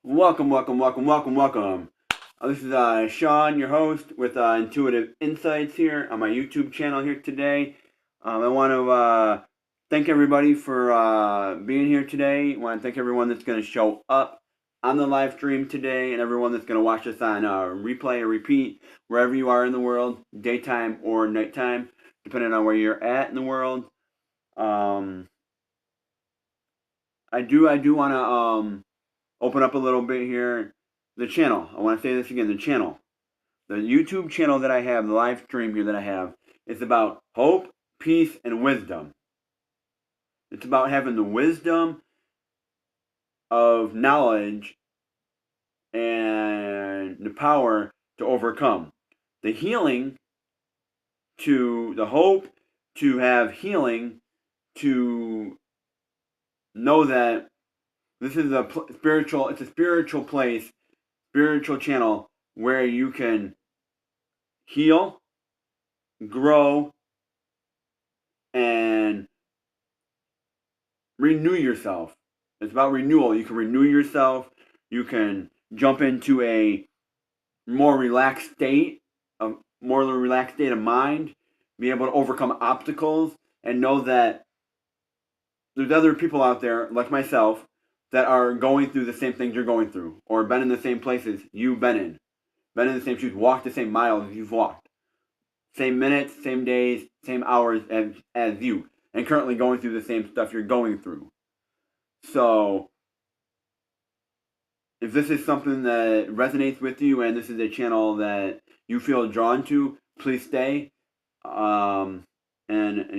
Welcome, welcome, welcome, welcome, welcome. This is Sean, your host, with Intuitive Insights here on my YouTube channel here today. I want to thank everybody for being here today. I want to thank everyone that's going to show up on the live stream today and everyone that's going to watch this on replay or repeat wherever you are in the world, daytime or nighttime, depending on where you're at in the world. I do want to open up a little bit here. The channel. I want to say this again. The channel. The YouTube channel that I have, the live stream here that I have, is about hope, peace, and wisdom. It's about having the wisdom of knowledge and the power to overcome. The healing, to the hope, to have healing, to know that this is a spiritual, it's a spiritual place, spiritual channel where you can heal, grow, and renew yourself. It's about renewal. You can renew yourself. You can jump into a more relaxed state, a more relaxed state of mind, be able to overcome obstacles, and know that there's other people out there like myself that are going through the same things you're going through, or been in the same places you've been in the same shoes, walked the same miles you've walked, same minutes, same days, same hours as you, and currently going through the same stuff you're going through. So, if this is something that resonates with you and this is a channel that you feel drawn to, please stay and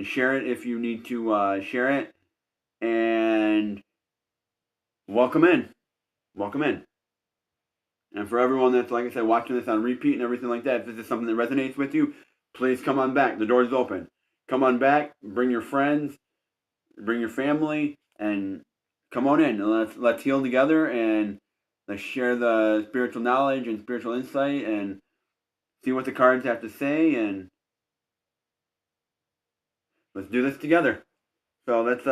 share it if you need to share it. And welcome in. Welcome in. And for everyone that's, like I said, watching this on repeat and everything like that, if this is something that resonates with you, please come on back. The door is open. Come on back. Bring your friends. Bring your family. And come on in. And let's heal together and let's share the spiritual knowledge and spiritual insight and see what the cards have to say, and let's do this together. So let's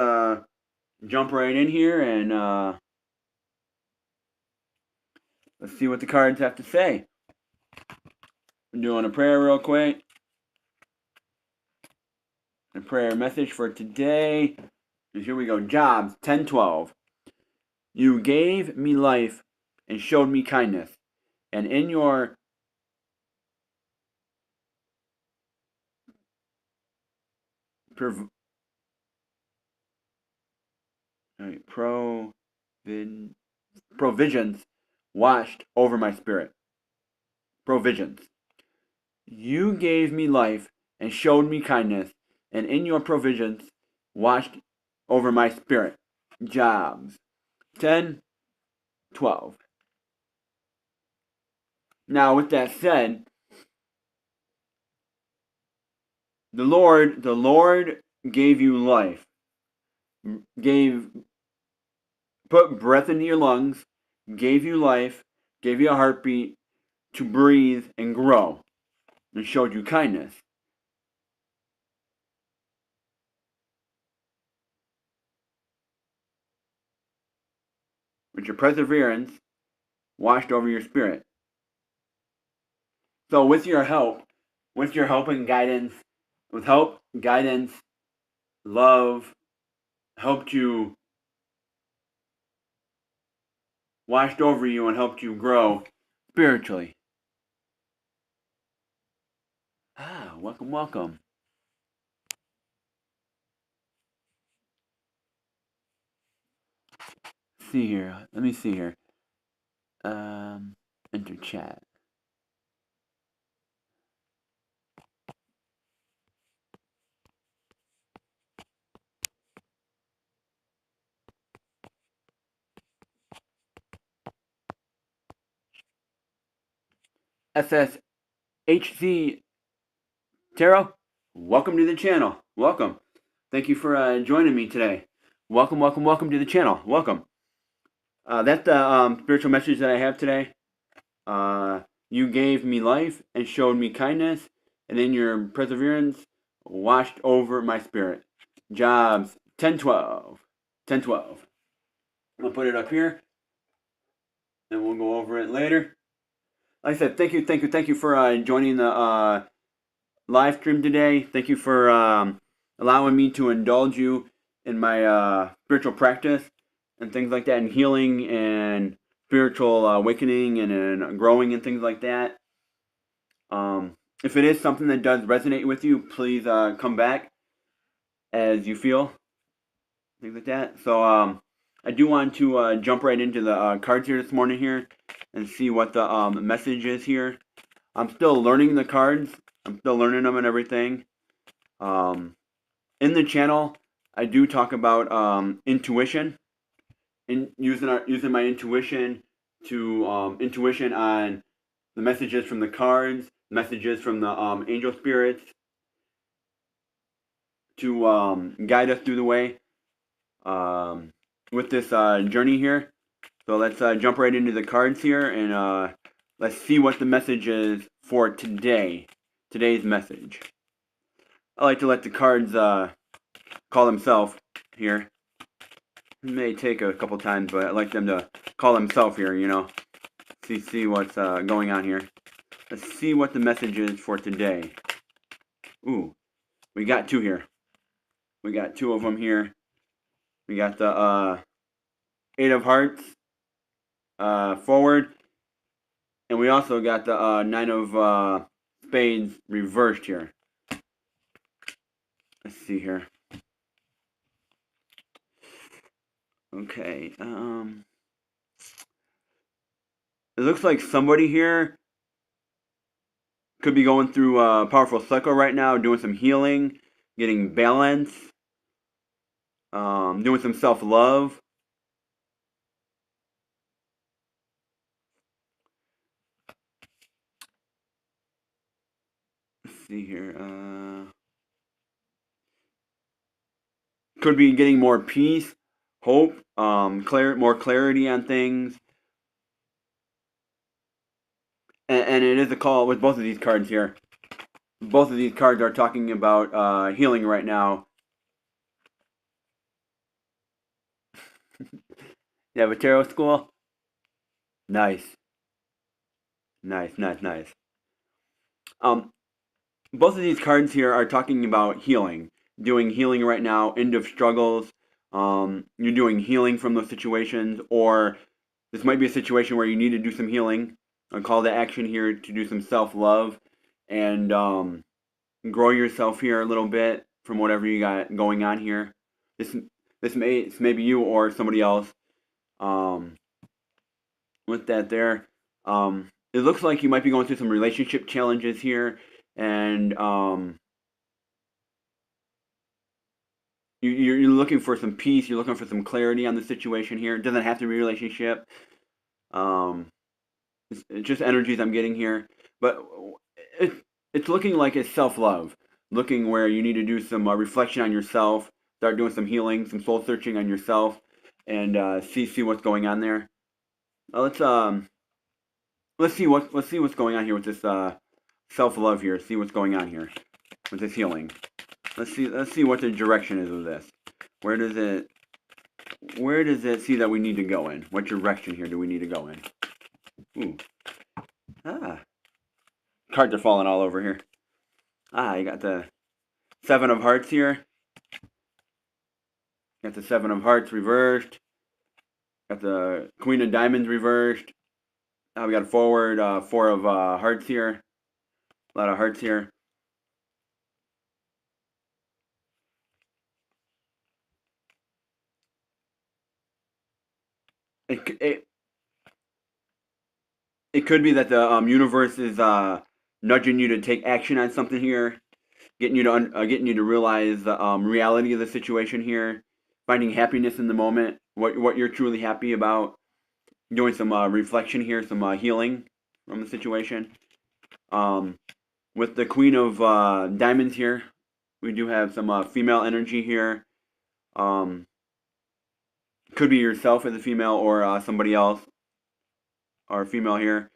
jump right in here and let's see what the cards have to say. I'm doing a prayer real quick. A prayer message for today. And here we go. Jobs 10:12. You gave me life and showed me kindness, and in your provisions washed over my spirit. Provisions. You gave me life and showed me kindness, and in your provisions watched over my spirit. Jobs 10:12. Now, with that said, the Lord gave you life, put breath into your lungs, gave you life, gave you a heartbeat to breathe and grow, and showed you kindness. With your perseverance, washed over your spirit. So with your help and guidance, with help, guidance, love, helped you, washed over you and helped you grow spiritually. Welcome, welcome. See here. Let me see here. Enter chat. SSHC Tarot, welcome to the channel. Welcome. Thank you for joining me today. Welcome, welcome, welcome to the channel. Welcome. That's the spiritual message that I have today. You gave me life and showed me kindness, and in your perseverance washed over my spirit. Jobs 10:12. 10:12. I'm gonna put it up here, and we'll go over it later. Like I said, thank you for joining the live stream today. Thank you for allowing me to indulge you in my spiritual practice and things like that, and healing and spiritual awakening and growing and things like that. If it is something that does resonate with you, please come back as you feel, things like that. So I do want to jump right into the cards here this morning here and see what the message is here. I'm still learning the cards. I'm still learning them and everything. In the channel, I do talk about intuition, and using my intuition to intuition on the messages from the cards, messages from the angel spirits to guide us through the way with this journey here. So let's jump right into the cards here and let's see what the message is for today. Today's message. I like to let the cards call themselves here. It may take a couple times, but I like them to call themselves here, you know. See what's going on here. Let's see what the message is for today. Ooh, we got two here. We got two of them here. We got the Eight of Hearts forward, and we also got the Nine of Spades reversed here. Let's see here. Okay. It looks like somebody here could be going through a powerful cycle right now, doing some healing, getting balance, doing some self-love. Let's see here. Could be getting more peace, hope, more clarity on things. And it is a call with both of these cards here. Both of these cards are talking about healing right now. You have a tarot school? Nice. Nice. Both of these cards here are talking about healing. Doing healing right now, end of struggles. You're doing healing from those situations, or this might be a situation where you need to do some healing. A call to action here to do some self-love and grow yourself here a little bit from whatever you got going on here. This may be you or somebody else. With that there, it looks like you might be going through some relationship challenges here, and you're looking for some peace. You're looking for some clarity on the situation here. It doesn't have to be a relationship. It's just energies I'm getting here, but it's looking like it's self-love, looking where you need to do some reflection on yourself, start doing some healing, some soul searching on yourself, and see what's going on there. Let's see what's going on here with this self-love here. See what's going on here with this healing. Let's see what the direction is of this. Where does it see that we need to go in? What direction here do we need to go in? Ooh. Cards are falling all over here. You got the Seven of Hearts here. Got the Seven of Hearts reversed. Got the Queen of Diamonds reversed. We got a forward Four of Hearts here. A lot of hearts here. It could be that the universe is nudging you to take action on something here, getting you to realize the reality of the situation here, finding happiness in the moment, what you're truly happy about, doing some reflection here, some healing from the situation. With the Queen of Diamonds here, we do have some female energy here. Could be yourself as a female or somebody else, or female here.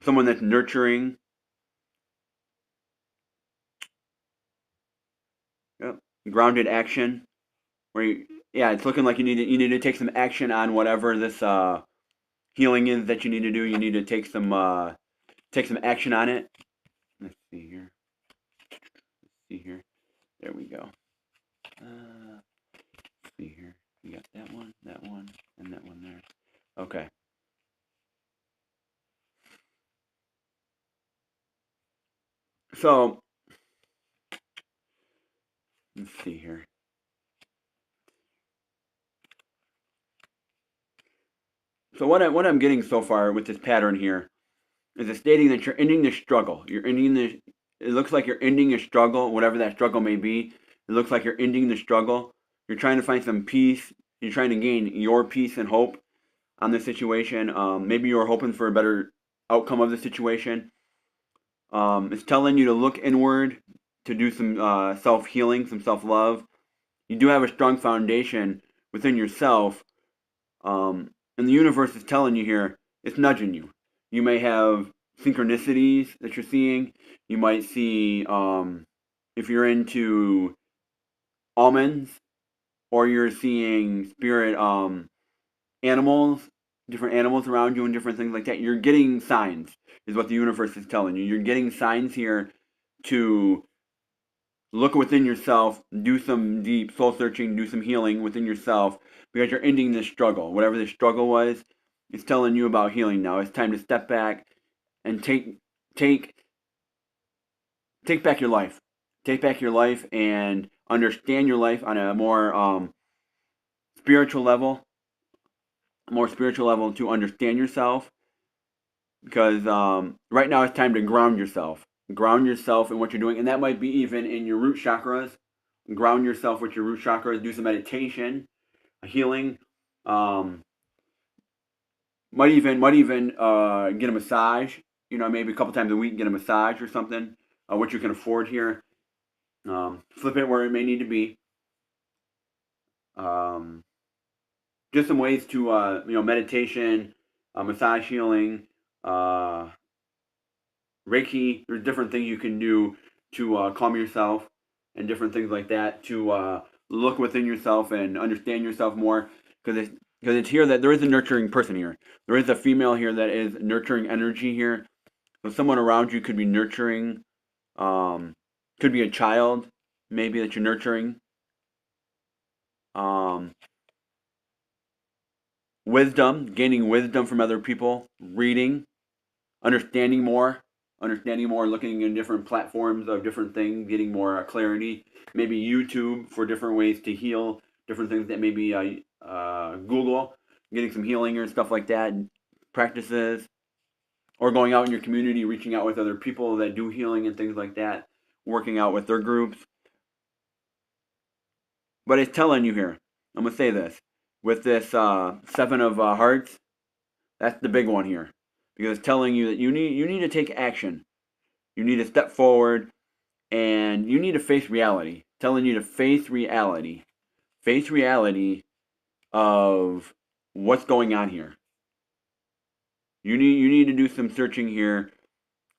Someone that's nurturing. Yep. Grounded action. Where it's looking like you need to take some action on whatever this healing is that you need to do. You need to take some action on it. Let's see here. There we go. Let's see here. We got that one, and that one there. Okay. So let's see here. So what I'm getting so far with this pattern here is it's stating that you're ending the struggle. It looks like you're ending a struggle, whatever that struggle may be. It looks like you're ending the struggle. You're trying to find some peace. You're trying to gain your peace and hope on the situation. Maybe you're hoping for a better outcome of the situation. It's telling you to look inward, to do some self-healing, some self-love. You do have a strong foundation within yourself. And the universe is telling you here, it's nudging you. You may have synchronicities that you're seeing. You might see, if you're into almonds, or you're seeing spirit animals, different animals around you and different things like that. You're getting signs, is what the universe is telling you. You're getting signs here to look within yourself, do some deep soul searching, do some healing within yourself, because you're ending this struggle. Whatever this struggle was, it's telling you about healing now. It's time to step back and take back your life. Take back your life and understand your life on a more spiritual level. To understand yourself, because right now it's time to ground yourself in what you're doing, and that might be even in your root chakras. Ground yourself with your root chakras. Do some meditation, healing. Might even get a massage. Maybe a couple times a week, get a massage or something, which you can afford here. Flip it where it may need to be. Just some ways to meditation, massage healing, Reiki. There's different things you can do to calm yourself, and different things like that to look within yourself and understand yourself more. Because it's here that there is a nurturing person here. There is a female here that is nurturing energy here. So someone around you could be nurturing. Could be a child, maybe, that you're nurturing. Wisdom, gaining wisdom from other people, reading, understanding more, looking in different platforms of different things, getting more clarity. Maybe YouTube for different ways to heal, different things that maybe Google, getting some healing or stuff like that, practices, or going out in your community, reaching out with other people that do healing and things like that, working out with their groups. But it's telling you here, I'm going to say this, with this Seven of Hearts, that's the big one here. Because it's telling you that you need to take action. You need to step forward, and you need to face reality. Telling you to face reality. Face reality of what's going on here. You need to do some searching here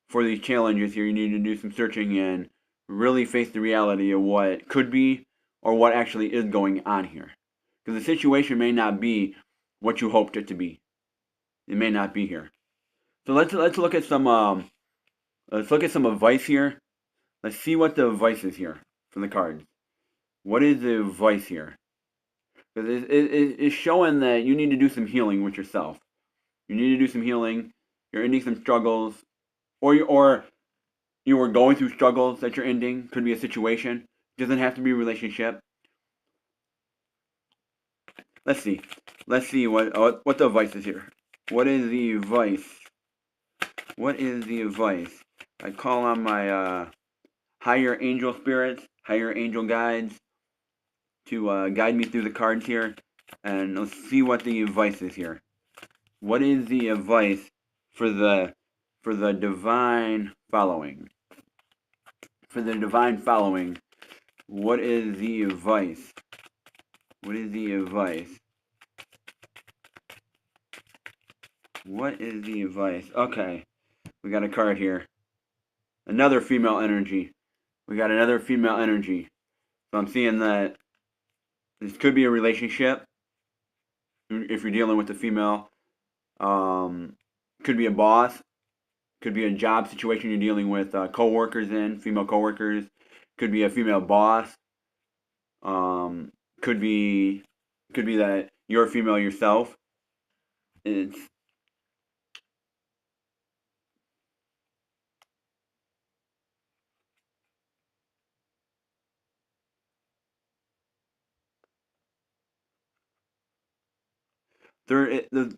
for these challenges here. You need to do some searching and really face the reality of what could be or what actually is going on here. Because the situation may not be what you hoped it to be. It may not be here. So let's look at some advice here. Let's see what the advice is here from the cards. What is the advice here? Because it's showing that you need to do some healing with yourself. You need to do some healing. You're ending some struggles, or you were going through struggles that you're ending. Could be a situation. Doesn't have to be a relationship. Let's see. Let's see what the advice is here. What is the advice? What is the advice? I call on my higher angel spirits, higher angel guides, to guide me through the cards here, and let's see what the advice is here. What is the advice for the divine following? For the divine following, what is the advice? What is the advice? What is the advice? Okay, we got a card here. Another female energy. We got another female energy. So I'm seeing that this could be a relationship if you're dealing with a female. Could be a boss. Could be a job situation you're dealing with coworkers in, female coworkers. Could be a female boss. Um, could be that you're a female yourself. It's the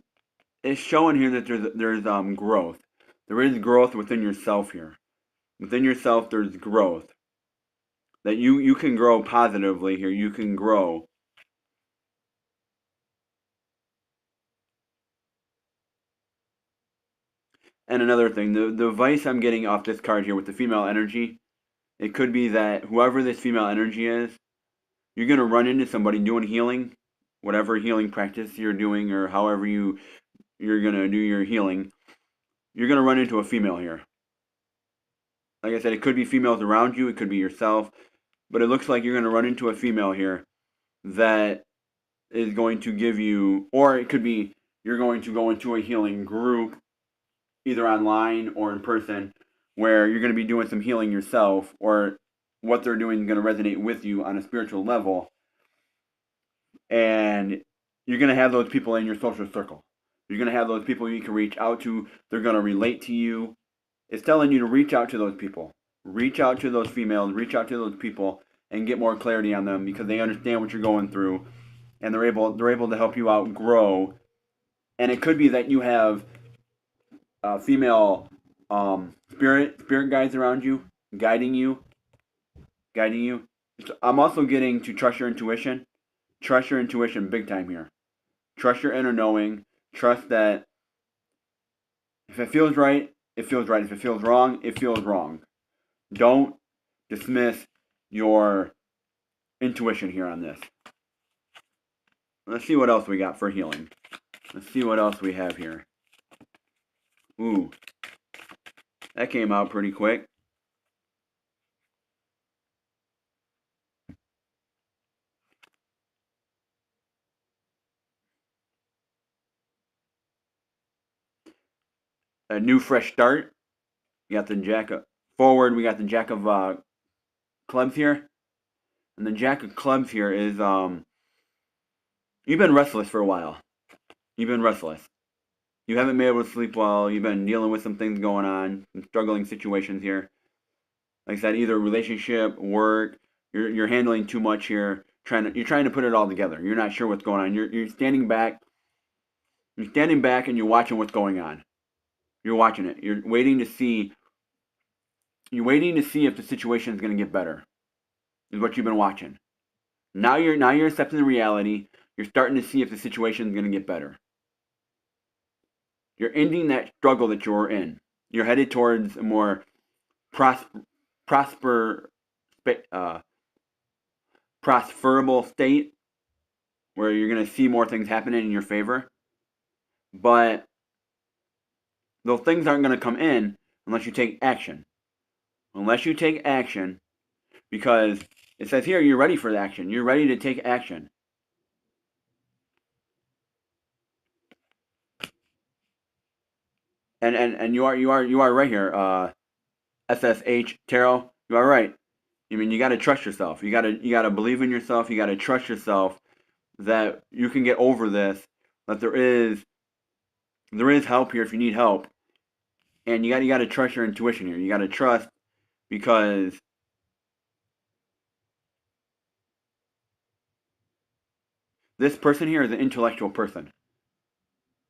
it's showing here that there's growth. There is growth within yourself here. Within yourself, there's growth that you can grow positively here. You can grow. And another thing, the advice I'm getting off this card here with the female energy, it could be that whoever this female energy is, you're gonna run into somebody doing healing, whatever healing practice you're doing, or however you're gonna do your healing. You're gonna run into a female here. Like I said, it could be females around you, it could be yourself, but it looks like you're gonna run into a female here that is going to give you, or it could be you're going to go into a healing group, either online or in person, where you're going to be doing some healing yourself, or what they're doing is going to resonate with you on a spiritual level, and you're going to have those people in your social circle. You're going to have those people you can reach out to. They're going to relate to you. It's telling you to reach out to those people. Reach out to those females. Reach out to those people and get more clarity on them because they understand what you're going through, and they're able to help you out grow. And it could be that you have female spirit guides around you, guiding you. I'm also getting to trust your intuition. Trust your intuition big time here. Trust your inner knowing. Trust that if it feels right, it feels right. If it feels wrong, it feels wrong. Don't dismiss your intuition here on this. Let's see what else we got for healing. Let's see what else we have here. Ooh, that came out pretty quick. A new fresh start. We got the Jack of forward. We got the Jack of clubs here, and the Jack of clubs here is you've been restless for a while. You've been restless. You haven't been able to sleep well. You've been dealing with some things going on, some struggling situations here. Like I said, either relationship, work. You're handling too much here. You're trying to put it all together. You're not sure what's going on. You're standing back. You're standing back and you're watching what's going on. You're watching it. You're waiting to see. You're waiting to see if the situation is going to get better. Is what you've been watching. Now you're accepting the reality. You're starting to see if the situation is going to get better. You're ending that struggle that you're in. You're headed towards a more prosperable state where you're going to see more things happening in your favor. But those things aren't going to come in unless you take action. Unless you take action, because it says here you're ready for the action. You're ready to take action. And you are right here. SSH Tarot, you are right. I mean, you got to trust yourself. You got to believe in yourself. You got to trust yourself that you can get over this. That there is help here if you need help. And you got to trust your intuition here. You got to trust, because this person here is an intellectual person.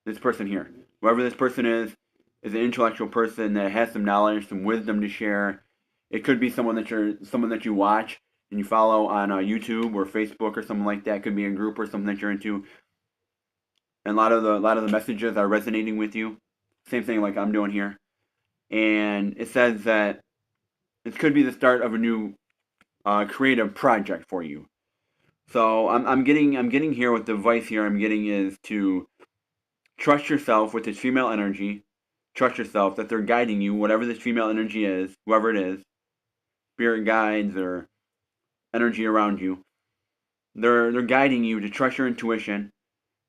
This person here, whoever this person is an intellectual person that has some knowledge, some wisdom to share. It could be someone that you watch and you follow on YouTube or Facebook or something like that. It could be a group or something that you're into. And a lot of the messages are resonating with you. Same thing like I'm doing here. And it says that this could be the start of a new creative project for you. So I'm getting here with the advice here I'm getting is to trust yourself with this female energy. Trust yourself that they're guiding you, whatever this female energy is, whoever it is, spirit guides or energy around you. They're guiding you to trust your intuition,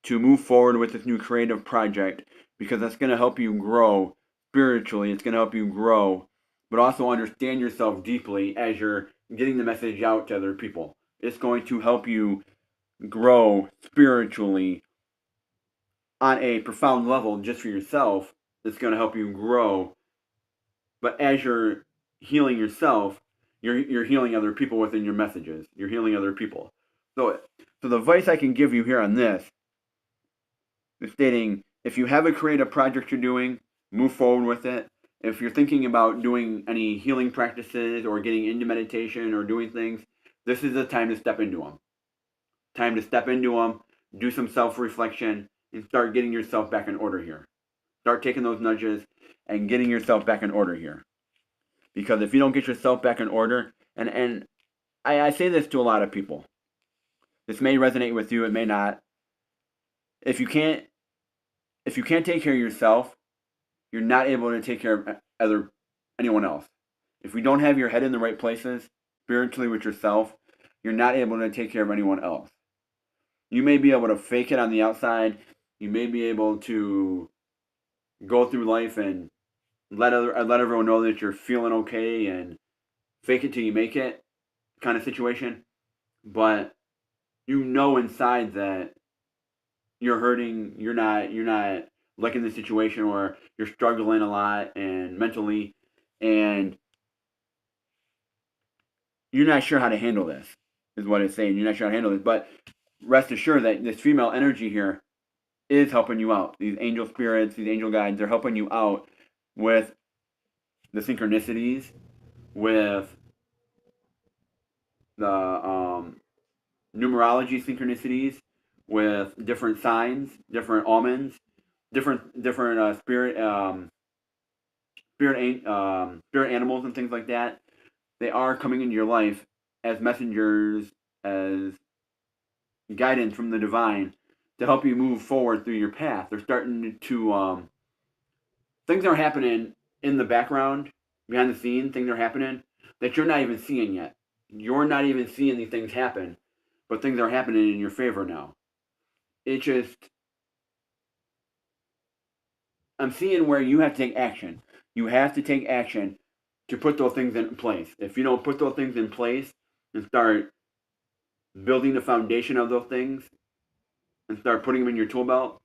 to move forward with this new creative project, because that's going to help you grow spiritually. It's going to help you grow, but also understand yourself deeply as you're getting the message out to other people. It's going to help you grow spiritually on a profound level just for yourself. It's going to help you grow. But as you're healing yourself, you're healing other people within your messages. You're healing other people. So the advice I can give you here on this is stating, if you have a creative project you're doing, move forward with it. If you're thinking about doing any healing practices or getting into meditation or doing things, this is the time to step into them. Time to step into them, do some self-reflection, and start getting yourself back in order here. Start taking those nudges and getting yourself back in order here. Because if you don't get yourself back in order, and I say this to a lot of people, this may resonate with you, it may not. If you can't take care of yourself, you're not able to take care of anyone else. If you don't have your head in the right places, spiritually with yourself, you're not able to take care of anyone else. You may be able to fake it on the outside. You may be able to go through life and let everyone know that you're feeling okay and fake it till you make it kind of situation. But you know inside that you're hurting, you're not liking the situation, or you're struggling a lot and mentally, and you're not sure how to handle this, is what it's saying. You're not sure how to handle this. But rest assured that this female energy here is helping you out. These angel spirits, these angel guides, they're helping you out with the synchronicities, with the numerology synchronicities, with different signs, different omens, different spirit animals and things like that. They are coming into your life as messengers, as guidance from the divine to help you move forward through your path. They're starting to things are happening in the background, behind the scenes. Things are happening that you're not even seeing yet. You're not even seeing these things happen, but things are happening in your favor now. It just, I'm seeing where you have to take action. You have to take action to put those things in place. If you don't put those things in place and start building the foundation of those things and start putting them in your tool belt,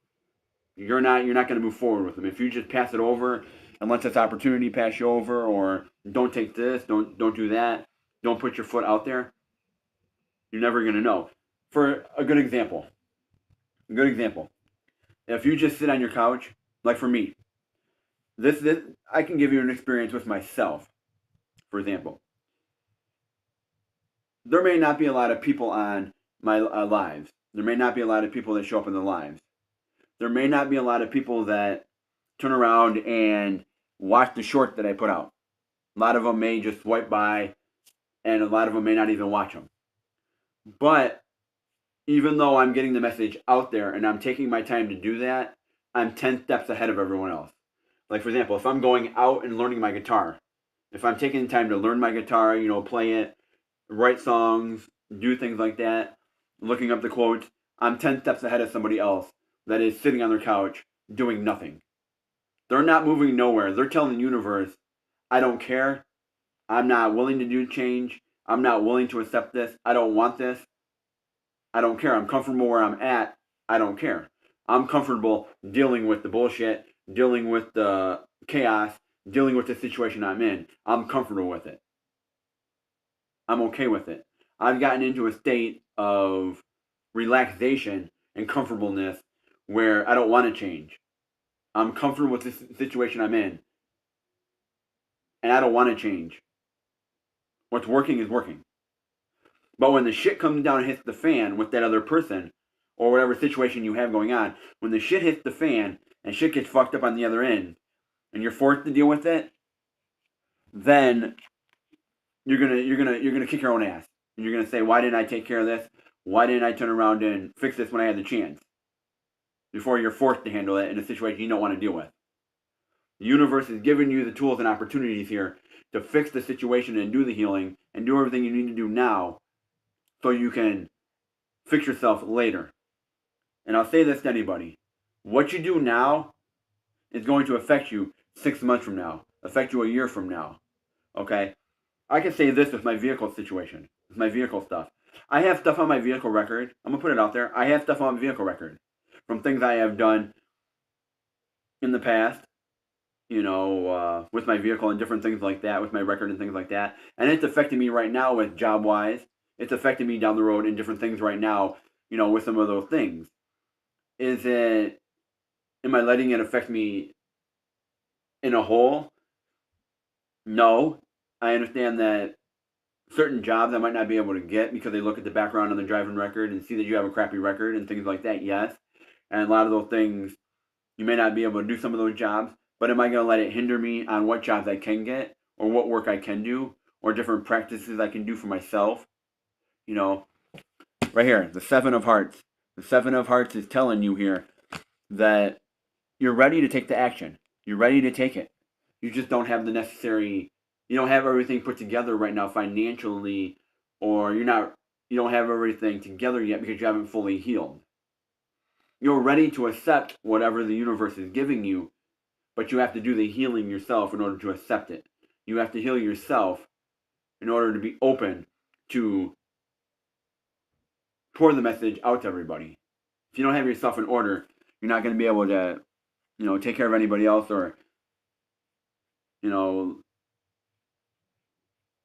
you're not going to move forward with them. If you just pass it over and let this opportunity pass you over, or don't take this, don't do that, don't put your foot out there, you're never going to know. For a good example, if you just sit on your couch, like for me, this I can give you an experience with myself. For example, there may not be a lot of people on my lives. There may not be a lot of people that show up in the lives. There may not be a lot of people that turn around and watch the short that I put out. A lot of them may just swipe by, and a lot of them may not even watch them. But even though I'm getting the message out there and I'm taking my time to do that, I'm 10 steps ahead of everyone else. Like, for example, if I'm going out and learning my guitar, if I'm taking the time to learn my guitar, play it, write songs, do things like that, looking up the quotes, I'm 10 steps ahead of somebody else that is sitting on their couch doing nothing. They're not moving nowhere. They're telling the universe, I don't care. I'm not willing to do change. I'm not willing to accept this. I don't want this. I don't care. I'm comfortable where I'm at. I don't care. I'm comfortable dealing with the bullshit, dealing with the chaos, dealing with the situation I'm in. I'm comfortable with it. I'm okay with it. I've gotten into a state of relaxation and comfortableness where I don't want to change. I'm comfortable with the situation I'm in, and I don't want to change. What's working is working. But when the shit comes down and hits the fan with that other person, or whatever situation you have going on, when the shit hits the fan and shit gets fucked up on the other end, and you're forced to deal with it, then you're gonna kick your own ass. And you're gonna say, why didn't I take care of this? Why didn't I turn around and fix this when I had the chance? Before you're forced to handle it in a situation you don't want to deal with. The universe is giving you the tools and opportunities here to fix the situation and do the healing and do everything you need to do now so you can fix yourself later. And I'll say this to anybody. What you do now is going to affect you 6 months from now, affect you a year from now. Okay? I can say this with my vehicle situation, with my vehicle stuff. I have stuff on my vehicle record. I'm going to put it out there. I have stuff on my vehicle record from things I have done in the past, with my vehicle and different things like that, with my record and things like that. And it's affecting me right now with job-wise. It's affecting me down the road in different things right now, with some of those things. Am I letting it affect me in a whole? No. I understand that certain jobs I might not be able to get because they look at the background on the driving record and see that you have a crappy record and things like that, yes. And a lot of those things, you may not be able to do some of those jobs, but am I going to let it hinder me on what jobs I can get or what work I can do or different practices I can do for myself? Right here, the Seven of Hearts. The Seven of Hearts is telling you here that you're ready to take the action. You're ready to take it. You just don't have you don't have everything put together right now financially, or you don't have everything together yet because you haven't fully healed. You're ready to accept whatever the universe is giving you, but you have to do the healing yourself in order to accept it. You have to heal yourself in order to be open to pour the message out to everybody. If you don't have yourself in order, you're not going to be able to, take care of anybody else or,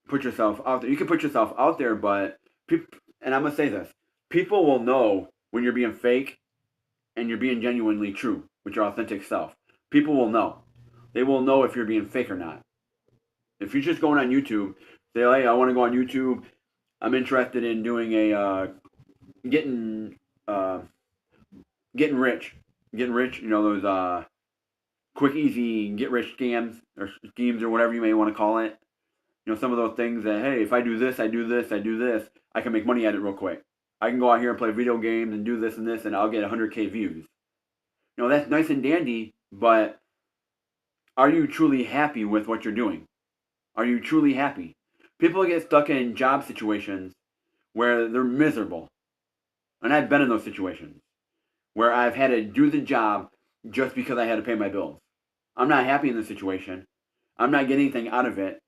put yourself out there. You can put yourself out there, but and I'm going to say this, people will know when you're being fake and you're being genuinely true with your authentic self. People will know. They will know if you're being fake or not. If you're just going on YouTube, say, hey, I want to go on YouTube. I'm interested in doing getting rich. Getting rich, those quick, easy, get rich scams or schemes or whatever you may want to call it. Some of those things that, hey, if I do this, I do this, I do this, I can make money at it real quick. I can go out here and play video games and do this and this, and I'll get 100K views. That's nice and dandy, but are you truly happy with what you're doing? Are you truly happy? People get stuck in job situations where they're miserable. And I've been in those situations where I've had to do the job just because I had to pay my bills. I'm not happy in the situation. I'm not getting anything out of it.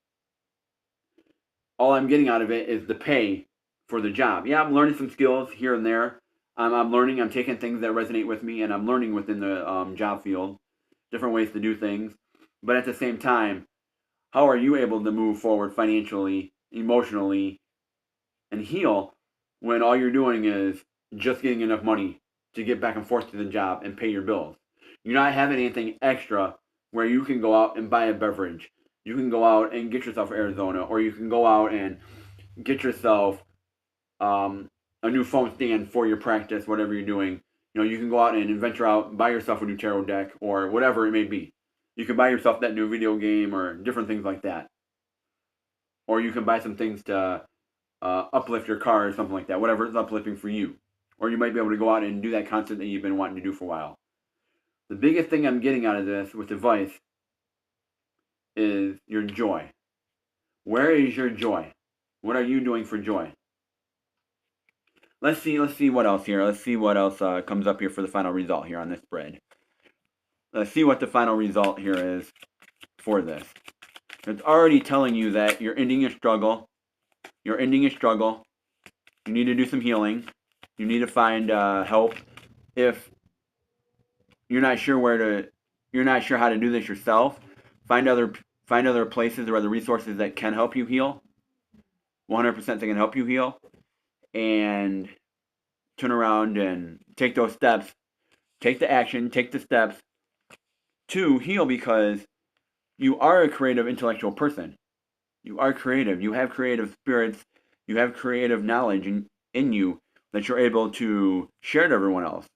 All I'm getting out of it is the pay for the job. Yeah, I'm learning some skills here and there. I'm learning. I'm taking things that resonate with me, and I'm learning within the job field, different ways to do things. But at the same time, how are you able to move forward financially, emotionally, and heal when all you're doing is just getting enough money to get back and forth to the job and pay your bills? You're not having anything extra where you can go out and buy a beverage. You can go out and get yourself Arizona, or you can go out and get yourself a new phone stand for your practice, whatever you're doing. You can go out and venture out, buy yourself a new tarot deck, or whatever it may be. You can buy yourself that new video game or different things like that. Or you can buy some things to uplift your car or something like that, whatever is uplifting for you. Or you might be able to go out and do that content that you've been wanting to do for a while. The biggest thing I'm getting out of this with advice is your joy. Where is your joy? What are you doing for joy? Let's see what else here. Let's see what else comes up here for the final result here on this spread. Let's see what the final result here is for this. It's already telling you that you're ending your struggle. You're ending your struggle. You need to do some healing. You need to find help. If you're not sure how to do this yourself, find other places or other resources that can help you heal. 100% they can help you heal. And turn around and take those steps. Take the action, take the steps to heal, because you are a creative, intellectual person. You are creative. You have creative spirits. You have creative knowledge in you that you're able to share to everyone else.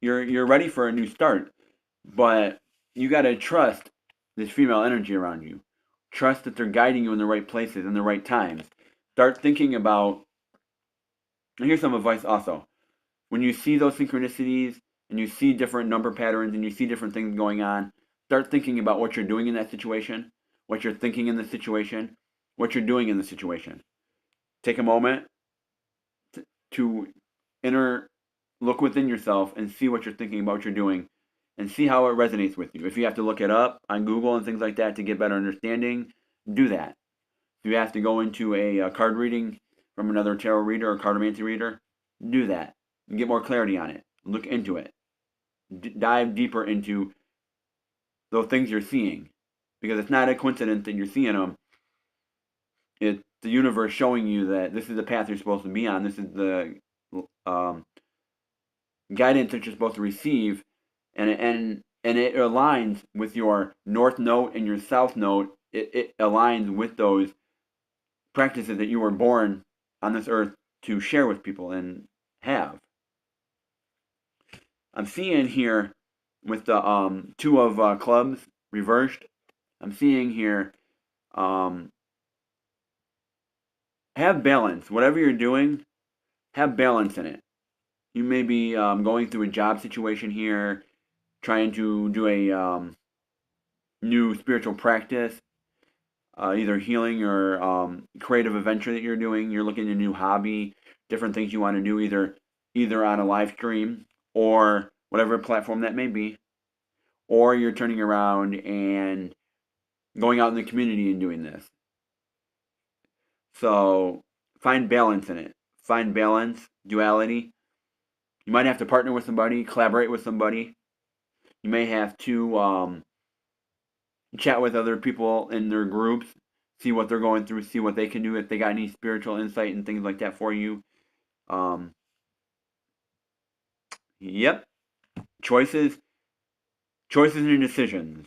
You're ready for a new start, but you got to trust this female energy around you. Trust that they're guiding you in the right places in the right times. Start thinking about, and here's some advice also. When you see those synchronicities and you see different number patterns and you see different things going on, start thinking about what you're doing in that situation, what you're thinking in the situation, what you're doing in the situation. Take a moment to look within yourself and see what you're thinking about what you're doing and see how it resonates with you. If you have to look it up on Google and things like that to get better understanding, do that. If you have to go into a card reading from another tarot reader or cartomancy reader, do that. And get more clarity on it. Look into it. Dive deeper into those things you're seeing. Because it's not a coincidence that you're seeing them. It's the universe showing you that this is the path you're supposed to be on. This is the guidance that you're supposed to receive, and it aligns with your north node and your south node. It aligns with those practices that you were born on this earth to share with people and have. I'm seeing here with the two of clubs reversed. I'm seeing here have balance. Whatever you're doing, have balance in it. You may be going through a job situation here, trying to do a new spiritual practice, either healing or creative adventure that you're doing. You're looking at a new hobby, different things you want to do, either on a live stream or whatever platform that may be, or you're turning around and going out in the community and doing this. So find balance in it. Find balance, duality. You might have to partner with somebody, collaborate with somebody. You may have to chat with other people in their groups, see what they're going through, see what they can do, if they got any spiritual insight and things like that for you. Yep. Choices and decisions.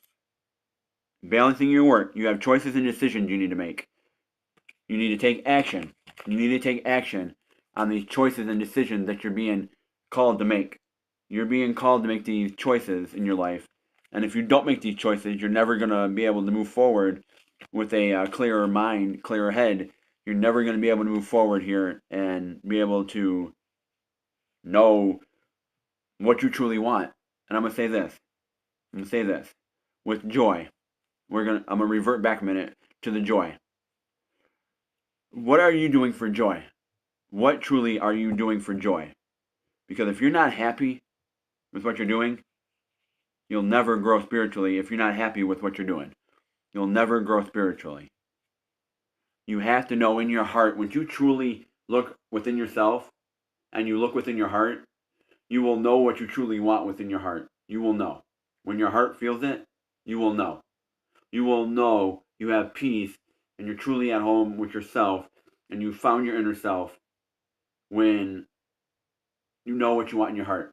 Balancing your work. You have choices and decisions you need to make. You need to take action. You need to take action on these choices and decisions that you're being called to make. You're being called to make these choices in your life. And if you don't make these choices, you're never going to be able to move forward with a clearer mind, clearer head. You're never going to be able to move forward here and be able to know what you truly want. And I'm going to say this. With joy. I'm going to revert back a minute to the joy. What are you doing for joy? What truly are you doing for joy? Because if you're not happy with what you're doing, you'll never grow spiritually. If you're not happy with what you're doing, you'll never grow spiritually. You have to know in your heart, when you truly look within yourself and you look within your heart, you will know what you truly want within your heart. You will know. When your heart feels it, you will know. You will know you have peace and you're truly at home with yourself and you found your inner self when you know what you want in your heart.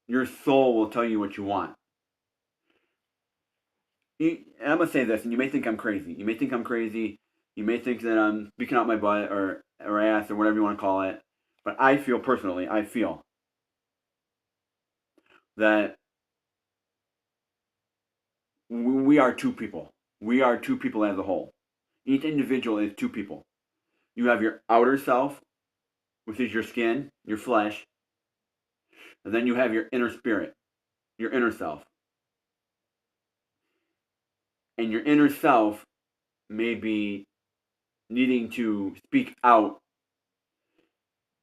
Your soul will tell you what you want. And I'm going to say this, and you may think I'm crazy. You may think that I'm speaking out my butt or ass or whatever you want to call it. But I feel that we are two people. We are two people as a whole. Each individual is two people. You have your outer self, which is your skin, your flesh. And then you have your inner spirit, your inner self. And your inner self may be needing to speak out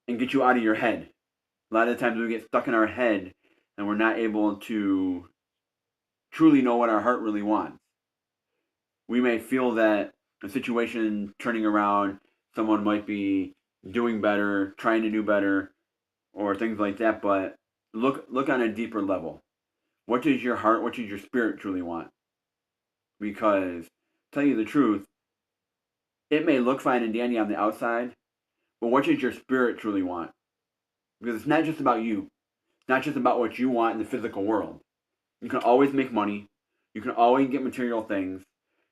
and get you out of your head. A lot of the times we get stuck in our head and we're not able to truly know what our heart really wants. We may feel that a situation turning around, someone might be doing better, trying to do better, or things like that, but look on a deeper level. What does your heart, what does your spirit truly want? Because, tell you the truth, it may look fine and dandy on the outside, but what does your spirit truly want? Because it's not just about you. It's not just about what you want in the physical world. You can always make money. You can always get material things.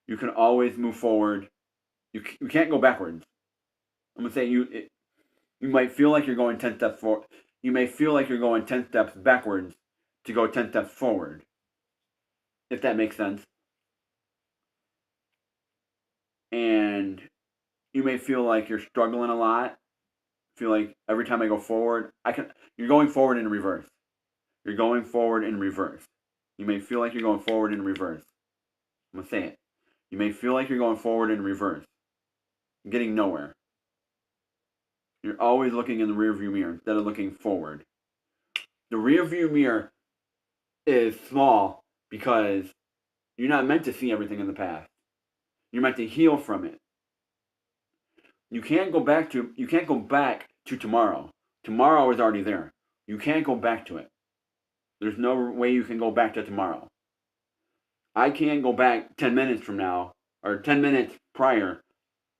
You can always move forward. You can't go backwards. I'm gonna say you might feel like you're going 10 steps forward. You may feel like you're going 10 steps backwards to go 10 steps forward. If that makes sense. And you may feel like you're struggling a lot. Feel like every time I go forward, you're going forward in reverse. You're going forward in reverse. You may feel like you're going forward in reverse. I'm gonna say it. You may feel like you're going forward in reverse. Getting nowhere. You're always looking in the rearview mirror instead of looking forward. The rear view mirror is small because you're not meant to see everything in the past. You're meant to heal from it. You can't go back to tomorrow. Tomorrow is already there. You can't go back to it. There's no way you can go back to tomorrow. I can't go back 10 minutes from now or 10 minutes prior.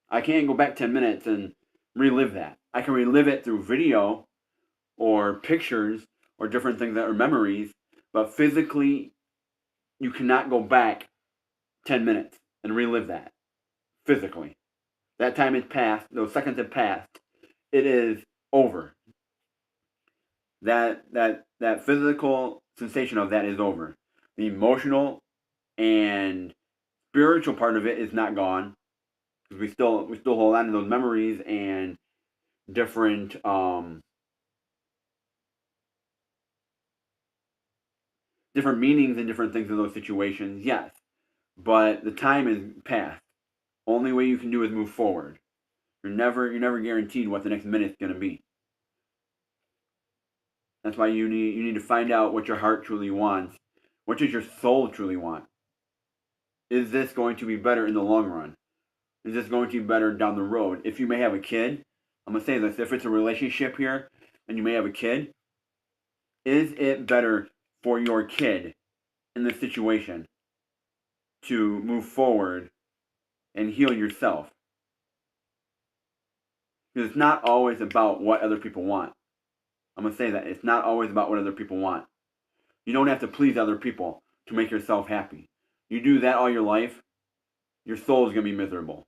I can't go back 10 minutes and relive that. I can relive it through video or pictures or different things that are memories, but physically you cannot go back 10 minutes and relive that physically. That time has passed, those seconds have passed. It is over. That physical sensation of that is over. The emotional and spiritual part of it is not gone. We still hold on to those memories and different different meanings and different things in those situations, yes. But the time is past. Only way you can do is move forward. You're never guaranteed what the next minute's gonna be. That's why you need to find out what your heart truly wants. What does your soul truly want? Is this going to be better in the long run? Is this going to be better down the road? If you may have a kid, I'm gonna say this, if it's a relationship here and you may have a kid, is it better for your kid in this situation to move forward and heal yourself? Because it's not always about what other people want. I'm going to say that. It's not always about what other people want. You don't have to please other people to make yourself happy. You do that all your life, your soul is going to be miserable.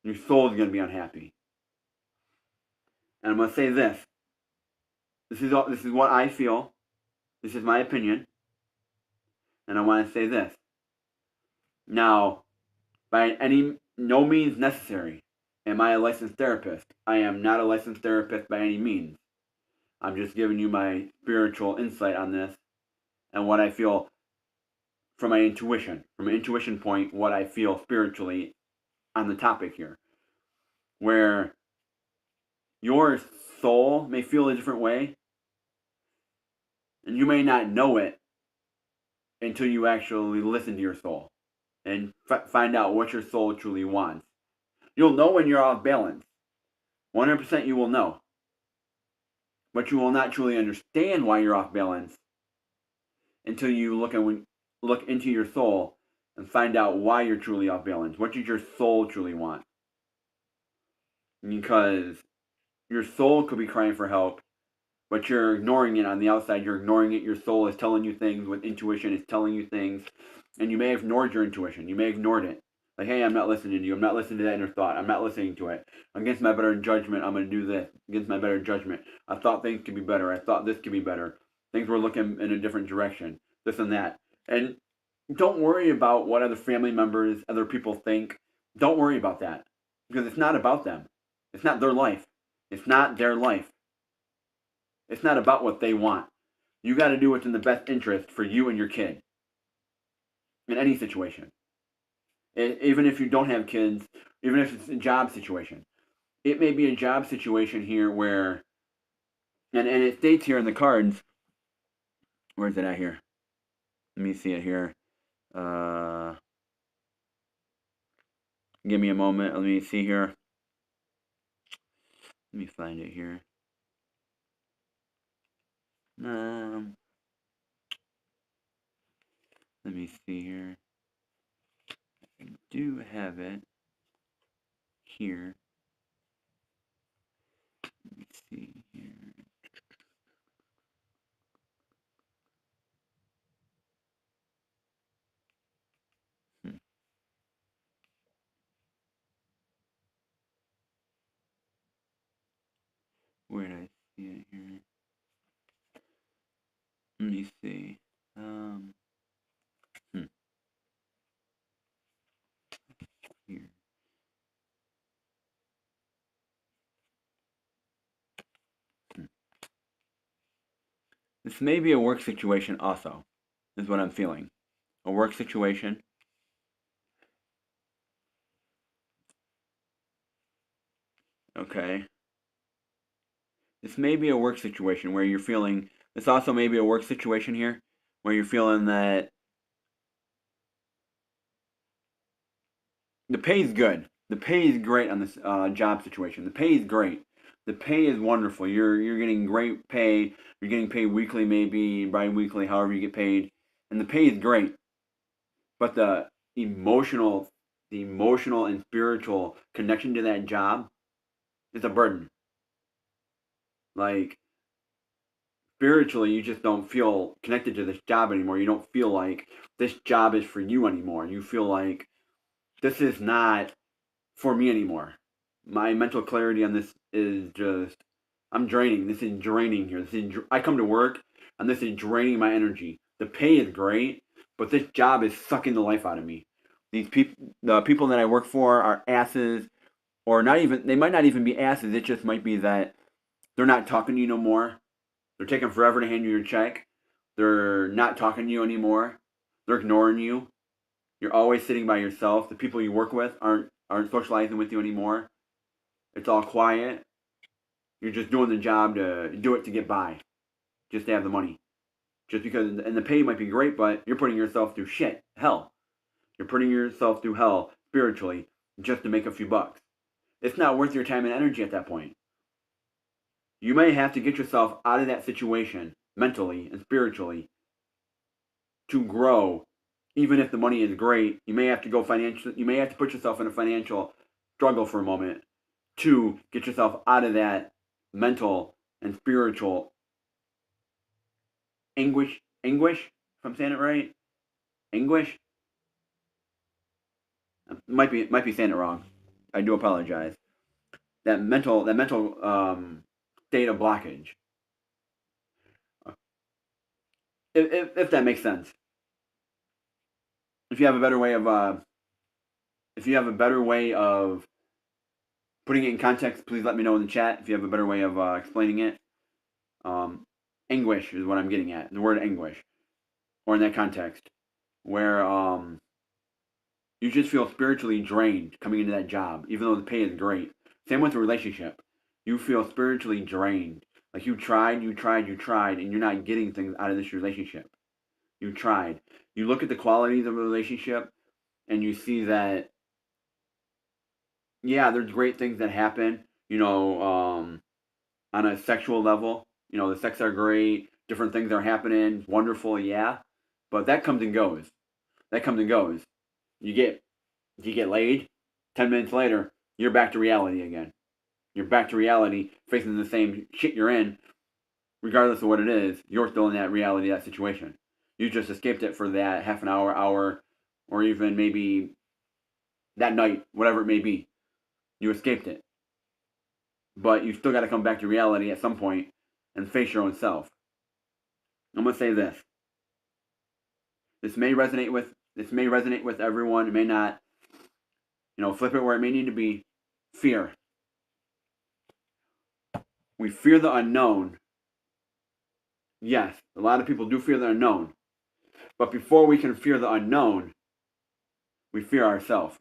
Your soul is going to be unhappy. And I'm going to say this. This is what I feel. This is my opinion. And I want to say this. Now, by no means necessary am I a licensed therapist. I am not a licensed therapist by any means. I'm just giving you my spiritual insight on this and what I feel from my intuition, from an intuition point, what I feel spiritually on the topic here. Where your soul may feel a different way, and you may not know it until you actually listen to your soul and find out what your soul truly wants. You'll know when you're off balance. 100% you will know. But you will not truly understand why you're off balance until you look into your soul and find out why you're truly off balance. What does your soul truly want? Because your soul could be crying for help, but you're ignoring it on the outside. You're ignoring it. Your soul is telling you things with intuition. It's telling you things. And you may have ignored your intuition. You may have ignored it. Like, hey, I'm not listening to you. I'm not listening to that inner thought. I'm not listening to it. Against my better judgment, I'm going to do this. Against my better judgment. I thought things could be better. I thought this could be better. Things were looking in a different direction. This and that. And don't worry about what other family members, other people think. Don't worry about that. Because it's not about them. It's not their life. It's not their life. It's not about what they want. You got to do what's in the best interest for you and your kid. In any situation. Even if you don't have kids, even if it's a job situation. It may be a job situation here where, and it states here in the cards, where is it at here? Let me see it here. Give me a moment. Let me see here. Let me find it here. Let me see here. I do have it here. Let me see here. Where did I see it here? Let me see. Here. This may be a work situation also, is what I'm feeling. A work situation. Okay. This may be a work situation where you're feeling, this also may be a work situation here where you're feeling that the pay is good. The pay is great on this job situation. The pay is great. The pay is wonderful. You're getting great pay. You're getting paid weekly, maybe bi-weekly, however you get paid, and the pay is great. But emotional, the emotional and spiritual connection to that job is a burden. Like spiritually, you just don't feel connected to this job anymore. You don't feel like this job is for you anymore. You feel like this is not for me anymore. My mental clarity on this is just, I'm draining. This is draining here. I come to work and this is draining my energy. The pay is great, but this job is sucking the life out of me. The people that I work for are asses, or not even, they might not even be asses. It just might be that they're not talking to you no more. They're taking forever to hand you your check. They're not talking to you anymore. They're ignoring you. You're always sitting by yourself. The people you work with aren't socializing with you anymore. It's all quiet. You're just doing the job to do it to get by, just to have the money. Just because, and the pay might be great, but you're putting yourself through hell. You're putting yourself through hell spiritually just to make a few bucks. It's not worth your time and energy at that point. You may have to get yourself out of that situation mentally and spiritually to grow. Even if the money is great, you may have to go financial. You may have to put yourself in a financial struggle for a moment to get yourself out of that mental and spiritual anguish. If I'm saying it right, anguish. Might be saying it wrong. I do apologize. That mental state of blockage. If that makes sense. If you have a better way of putting it in context, please let me know in the chat. If you have a better way of explaining it, anguish is what I'm getting at. The word anguish, or in that context, where you just feel spiritually drained coming into that job, even though the pay is great. Same with the relationship. You feel spiritually drained. Like you tried, and you're not getting things out of this relationship. You tried. You look at the qualities of a relationship, and you see that, yeah, there's great things that happen, on a sexual level. The sex are great, different things are happening, wonderful, yeah. But that comes and goes. That comes and goes. You get laid, 10 minutes later, you're back to reality again. You're back to reality, facing the same shit you're in, regardless of what it is. You're still in that reality, that situation. You just escaped it for that half an hour, or even maybe that night, whatever it may be. You escaped it. But you still got to come back to reality at some point and face your own self. I'm going to say this. This may resonate with everyone. It may not. Flip it where it may need to be. Fear. We fear the unknown. Yes, a lot of people do fear the unknown. But before we can fear the unknown, we fear ourselves.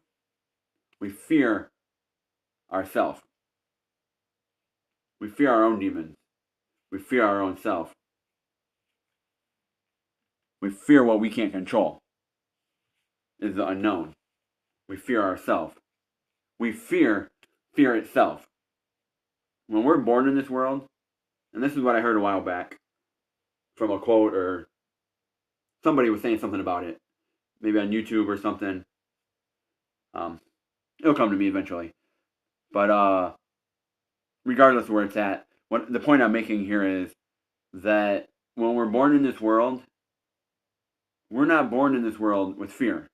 We fear ourselves. We fear our own demons. We fear our own self. We fear what we can't control. Is the unknown. We fear ourselves. We fear itself. When we're born in this world, and this is what I heard a while back from a quote, or somebody was saying something about it, maybe on YouTube or something. It'll come to me eventually. But regardless of where it's at, the point I'm making here is that when we're born in this world, we're not born in this world with fear.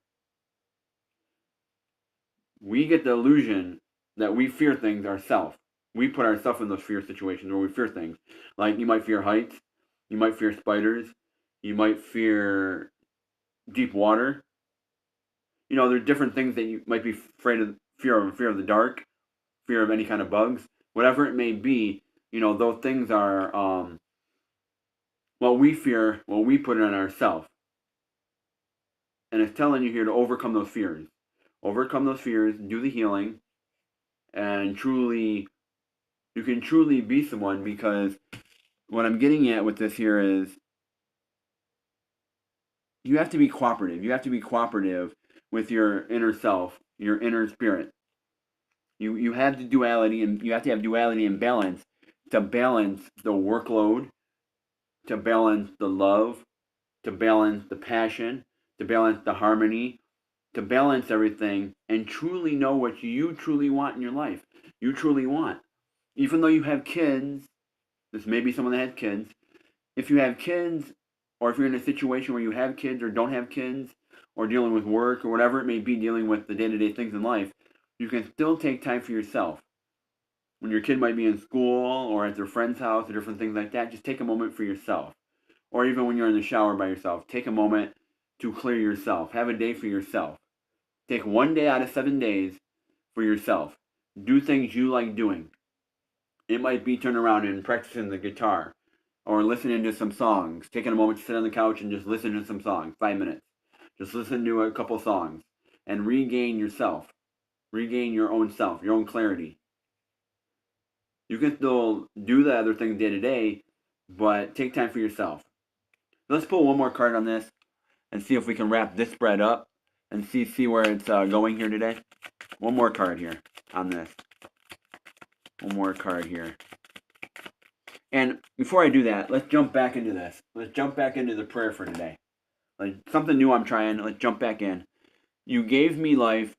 We get the illusion that we fear things ourselves. We put ourselves in those fear situations where we fear things. Like you might fear heights, you might fear spiders, you might fear deep water. There's different things that you might be afraid of. Fear of the dark, fear of any kind of bugs, whatever it may be. Those things are what we fear, what we put on ourselves. And it's telling you here to overcome those fears. Overcome those fears, do the healing, and truly You can truly be someone, because what I'm getting at with this here is you have to be cooperative. You have to be cooperative with your inner self, your inner spirit. You have the duality, and you have to have duality and balance to balance the workload, to balance the love, to balance the passion, to balance the harmony, to balance everything and truly know what you truly want in your life. You truly want. Even though you have kids, this may be someone that has kids. If you have kids, or if you're in a situation where you have kids or don't have kids, or dealing with work or whatever it may be, dealing with the day-to-day things in life, you can still take time for yourself. When your kid might be in school or at their friend's house or different things like that, just take a moment for yourself. Or even when you're in the shower by yourself, take a moment to clear yourself. Have a day for yourself. Take one day out of 7 days for yourself. Do things you like doing. It might be turning around and practicing the guitar, or listening to some songs, taking a moment to sit on the couch and just listen to some songs, 5 minutes. Just listen to a couple songs and regain yourself. Regain your own self, your own clarity. You can still do the other things day to day, but take time for yourself. Let's pull one more card on this and see if we can wrap this spread up and see where it's going here today. One more card here on this. One more card here. And before I do that, let's jump back into this. Let's jump back into the prayer for today. Like something new I'm trying. Let's jump back in. You gave me life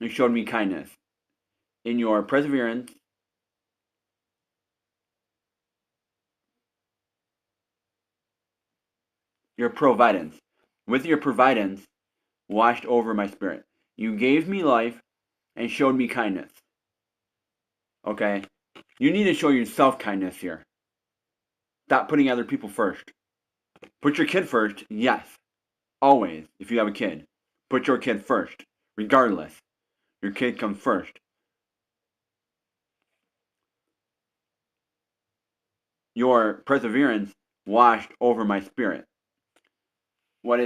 and showed me kindness. In your perseverance, your providence. With your providence, washed over my spirit. You gave me life and showed me kindness. Okay? You need to show yourself kindness here. Stop putting other people first. Put your kid first, yes. Always, if you have a kid. Put your kid first, regardless. Your kid comes first. Your perseverance washed over my spirit. What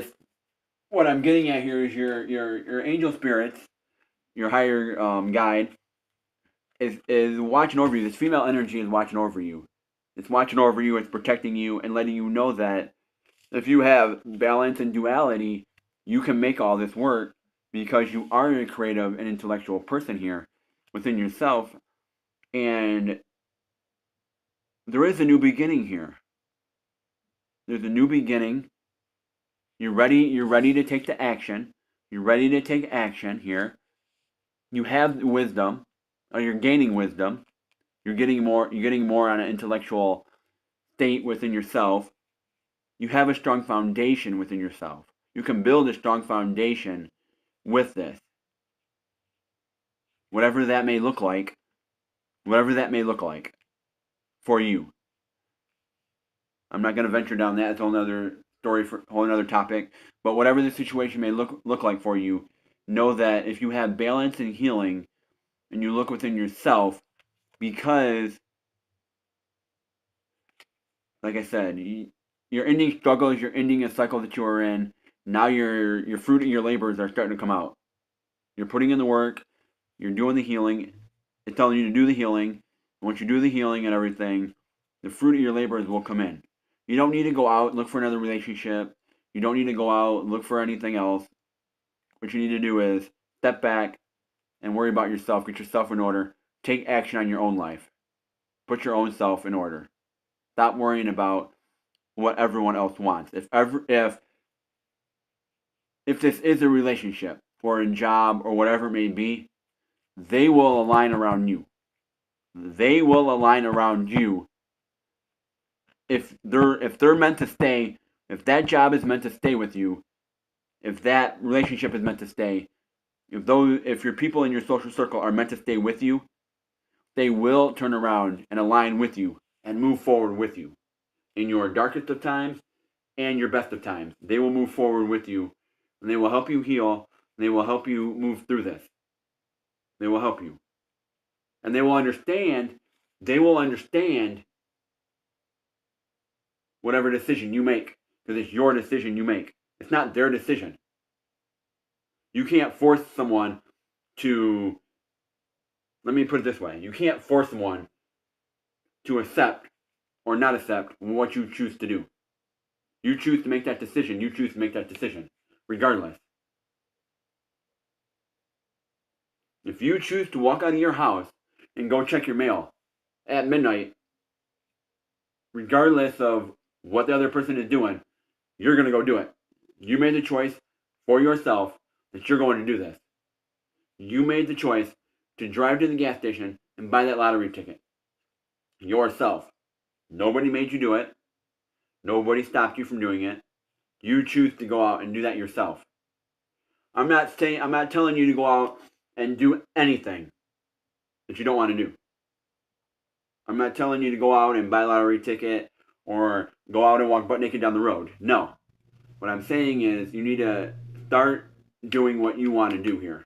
I'm getting at here is your angel spirits, your higher guide, is watching over you. This female energy is watching over you. It's watching over you. It's protecting you and letting you know that if you have balance and duality, you can make all this work, because you are a creative and intellectual person here within yourself, and there is a new beginning here. There's a new beginning. You're ready to take the action. You're ready to take action here. You have wisdom, or you're gaining wisdom. You're getting more on an intellectual state within yourself. You have a strong foundation within yourself. You can build a strong foundation with this. Whatever that may look like. Whatever that may look like for you. I'm not going to venture down that. It's a whole other story, for a whole other topic. But whatever the situation may look like for you, know that if you have balance and healing, and you look within yourself, because, like I said, you're ending struggles, you're ending a cycle that you are in. Now your fruit of your labors are starting to come out. You're putting in the work. You're doing the healing. It's telling you to do the healing. Once you do the healing and everything, the fruit of your labors will come in. You don't need to go out and look for another relationship. You don't need to go out and look for anything else. What you need to do is step back and worry about yourself. Get yourself in order. Take action on your own life. Put your own self in order. Stop worrying about what everyone else wants. If this is a relationship or a job or whatever it may be, they will align around you. They will align around you. If they're meant to stay, if that job is meant to stay with you, if that relationship is meant to stay, if your people in your social circle are meant to stay with you, they will turn around and align with you and move forward with you in your darkest of times and your best of times. They will move forward with you, and they will help you heal. And they will help you move through this. They will help you, and they will understand. They will understand whatever decision you make, because it's your decision you make. It's not their decision. You can't force someone to. Let me put it this way: you can't force someone to accept or not accept what you choose to do. You choose to make that decision. You choose to make that decision, regardless. If you choose to walk out of your house and go check your mail at midnight, regardless of what the other person is doing, you're going to go do it. You made the choice for yourself that you're going to do this. You made the choice to drive to the gas station and buy that lottery ticket. Yourself. Nobody made you do it. Nobody stopped you from doing it. You choose to go out and do that yourself. I'm not telling you to go out and do anything that you don't want to do. I'm not telling you to go out and buy a lottery ticket or go out and walk butt naked down the road. No. What I'm saying is you need to start doing what you want to do here.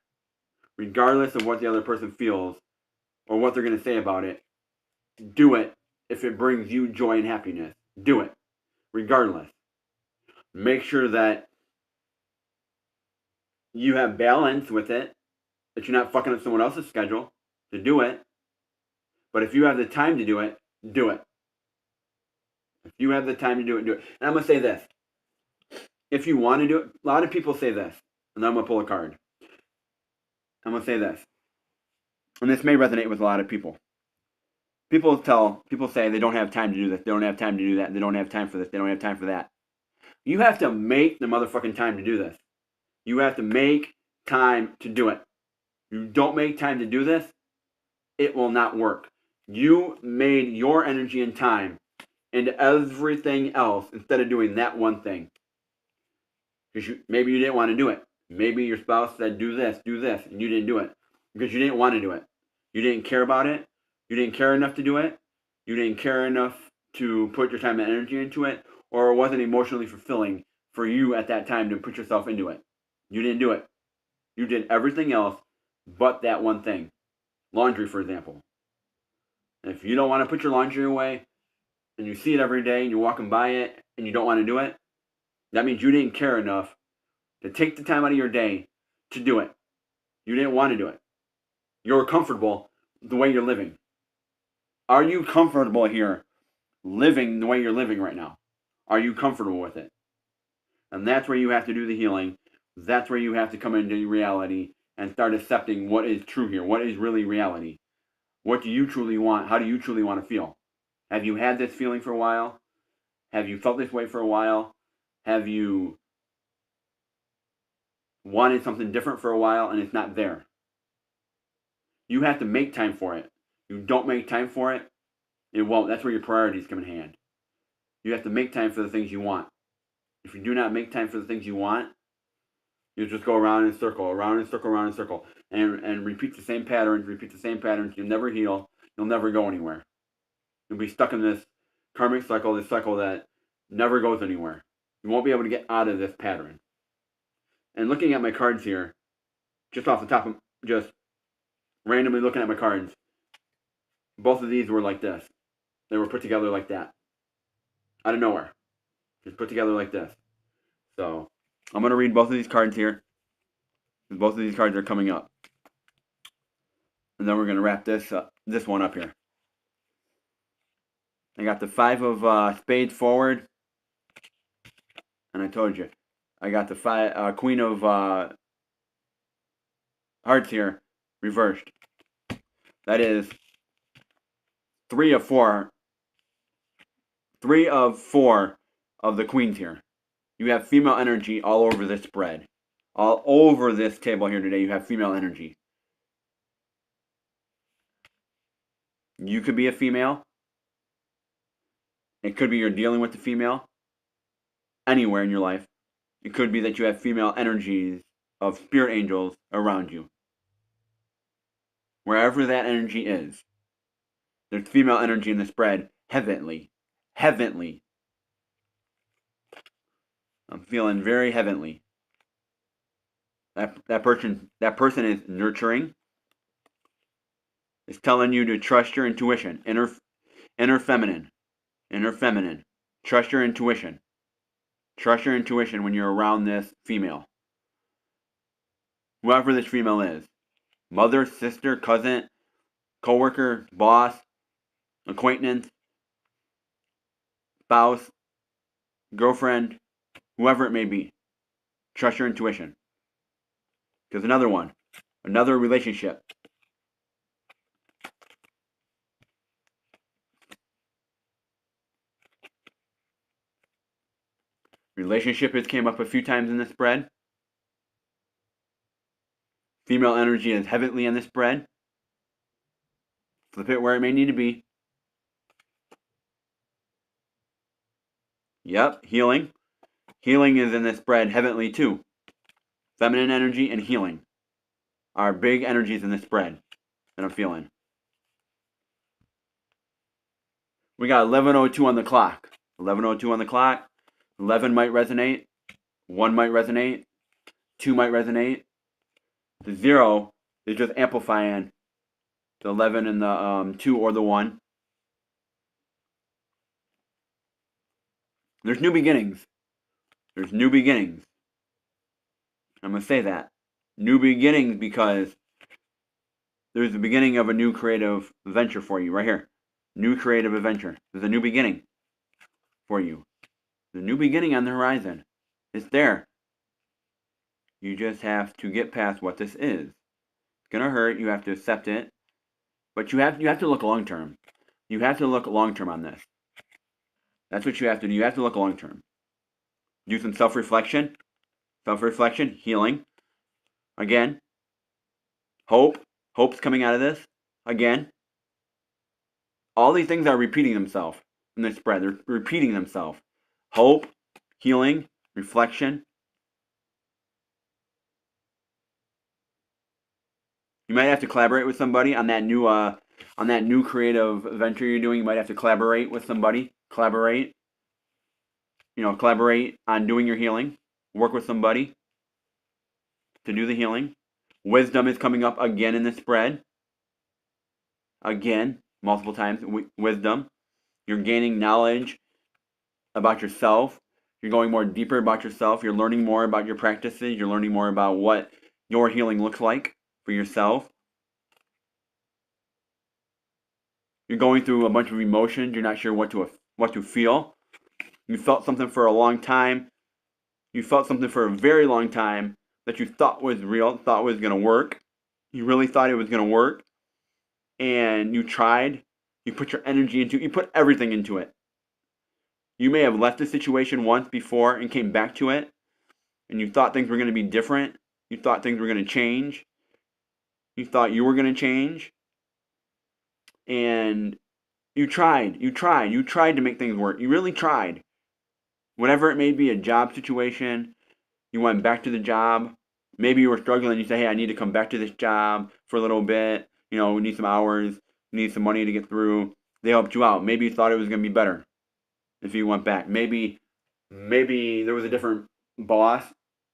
Regardless of what the other person feels or what they're going to say about it, do it if it brings you joy and happiness. Do it. Regardless. Make sure that you have balance with it, that you're not fucking up someone else's schedule to do it. But if you have the time to do it, do it. If you have the time to do it, do it. And I'm going to say this. If you want to do it, a lot of people say this, and then I'm going to pull a card. I'm going to say this. And this may resonate with a lot of people. People say they don't have time to do this, they don't have time to do that, they don't have time for this, they don't have time for that. You have to make the motherfucking time to do this. You have to make time to do it. You don't make time to do this, it will not work. You made your energy and time into everything else instead of doing that one thing. Because maybe you didn't want to do it. Maybe your spouse said, do this, and you didn't do it. Because you didn't want to do it. You didn't care about it. You didn't care enough to do it. You didn't care enough to put your time and energy into it. Or it wasn't emotionally fulfilling for you at that time to put yourself into it. You didn't do it. You did everything else but that one thing. Laundry, for example. If you don't want to put your laundry away, and you see it every day, and you're walking by it, and you don't want to do it, that means you didn't care enough to take the time out of your day to do it. You didn't want to do it. You're comfortable the way you're living. Are you comfortable here living the way you're living right now? Are you comfortable with it? And that's where you have to do the healing. That's where you have to come into reality and start accepting what is true here. What is really reality? What do you truly want? How do you truly want to feel? Have you had this feeling for a while? Have you felt this way for a while? Have you wanted something different for a while and it's not there? You have to make time for it. You don't make time for it, it won't. That's where your priorities come in hand. You have to make time for the things you want. If you do not make time for the things you want, you just go around in a circle, around in a circle, around in a circle, and repeat the same patterns, You'll never heal. You'll never go anywhere. You'll be stuck in this karmic cycle, this cycle that never goes anywhere. You won't be able to get out of this pattern. And looking at my cards here, just off the top of, just randomly looking at my cards, both of these were like this. They were put together like that. Out of nowhere. Just put together like this. So, I'm going to read both of these cards here. Both of these cards are coming up. And then we're going to wrap this one up here. I got the 5 of spades forward. And I told you. I got the Queen of Hearts here, reversed. That is 3 of 4. 3 of 4 of the queens here. You have female energy all over this spread. All over this table here today, you have female energy. You could be a female. It could be you're dealing with the female. Anywhere in your life. It could be that you have female energies of spirit angels around you. Wherever that energy is, there's female energy in the spread. Heavenly. Heavenly. I'm feeling very heavenly. That person is nurturing. It's telling you to trust your intuition. Inner feminine. Trust your intuition. Trust your intuition when you're around this female. Whoever this female is. Mother, sister, cousin, coworker, boss. acquaintance, spouse, girlfriend, whoever it may be. Trust your intuition. There's another one, another relationship. Relationship has came up a few times in this spread. Female energy is heavily in this spread. Flip it where it may need to be. Yep, healing. Healing is in this spread heavily too. Feminine energy and healing are big energies in this spread that I'm feeling. We got 11:02 on the clock. 11:02 on the clock. 11 might resonate. 1 might resonate. 2 might resonate. The 0 is just amplifying the 11 and the 2 or the 1. There's new beginnings. There's new beginnings. I'm going to say that. New beginnings because there's the beginning of a new creative venture for you right here. New creative adventure. There's a new beginning for you. There's a new beginning on the horizon. It's there. You just have to get past what this is. It's going to hurt. You have to accept it. But you have to look long term. You have to look long term on this. That's what you have to do. You have to look long term. Do some self-reflection. Self-reflection, healing. Again. Hope. Hope's coming out of this. Again. All these things are repeating themselves in this spread. They're repeating themselves. Hope, healing, reflection. You might have to collaborate with somebody on that new creative venture you're doing. You might have to collaborate with somebody. Collaborate. Collaborate on doing your healing. Work with somebody to do the healing. Wisdom is coming up again in the spread. Again, multiple times. Wisdom. You're gaining knowledge about yourself. You're going more deeper about yourself. You're learning more about your practices. You're learning more about what your healing looks like for yourself. You're going through a bunch of emotions. You're not sure what to feel. You felt something for a long time. You felt something for a very long time that you thought was real, thought was going to work. You really thought it was going to work. And you tried. You put your energy into it. You put everything into it. You may have left the situation once before and came back to it. And you thought things were going to be different. You thought things were going to change. You thought you were going to change. And you tried to make things work. You really tried. Whatever it may be, a job situation, you went back to the job. Maybe you were struggling. You say, hey, I need to come back to this job for a little bit. We need some hours. We need some money to get through. They helped you out. Maybe you thought it was going to be better if you went back. Maybe there was a different boss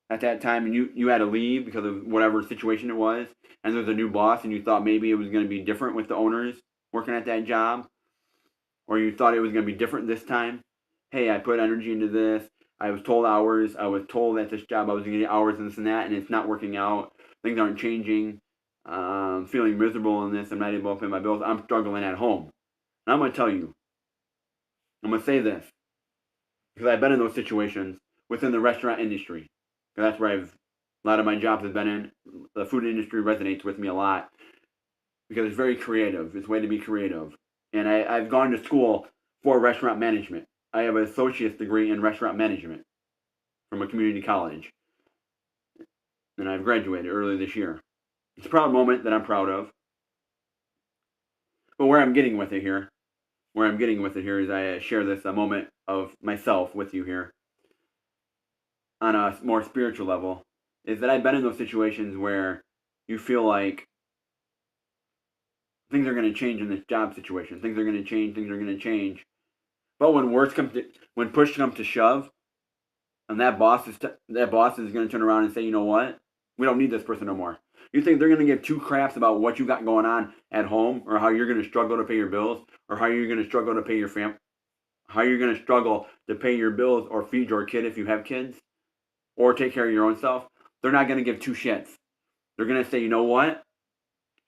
at that time and you had to leave because of whatever situation it was. And there was a new boss and you thought maybe it was going to be different with the owners working at that job. Or you thought it was going to be different this time. Hey, I put energy into this. I was told hours. I was told at this job I was going to get hours and this and that, and it's not working out. Things aren't changing. I'm feeling miserable in this. I'm not able to pay my bills. I'm struggling at home. And I'm going to tell you. I'm going to say this. Because I've been in those situations within the restaurant industry. Because that's where a lot of my jobs have been in. The food industry resonates with me a lot. Because it's very creative. It's a way to be creative. And I've gone to school for restaurant management. I have an associate's degree in restaurant management from a community college. And I've graduated earlier this year. It's a proud moment that I'm proud of. But where I'm getting with it here is I share this a moment of myself with you here on a more spiritual level, is that I've been in those situations where you feel like things are going to change in this job situation. Things are going to change. But when push comes to shove, and that boss is going to turn around and say, you know what? We don't need this person no more. You think they're going to give two craps about what you got going on at home, or how you're going to struggle to pay your bills, or how you're going to struggle to pay your how you're going to struggle to pay your bills or feed your kid if you have kids, or take care of your own self? They're not going to give two shits. They're going to say, you know what?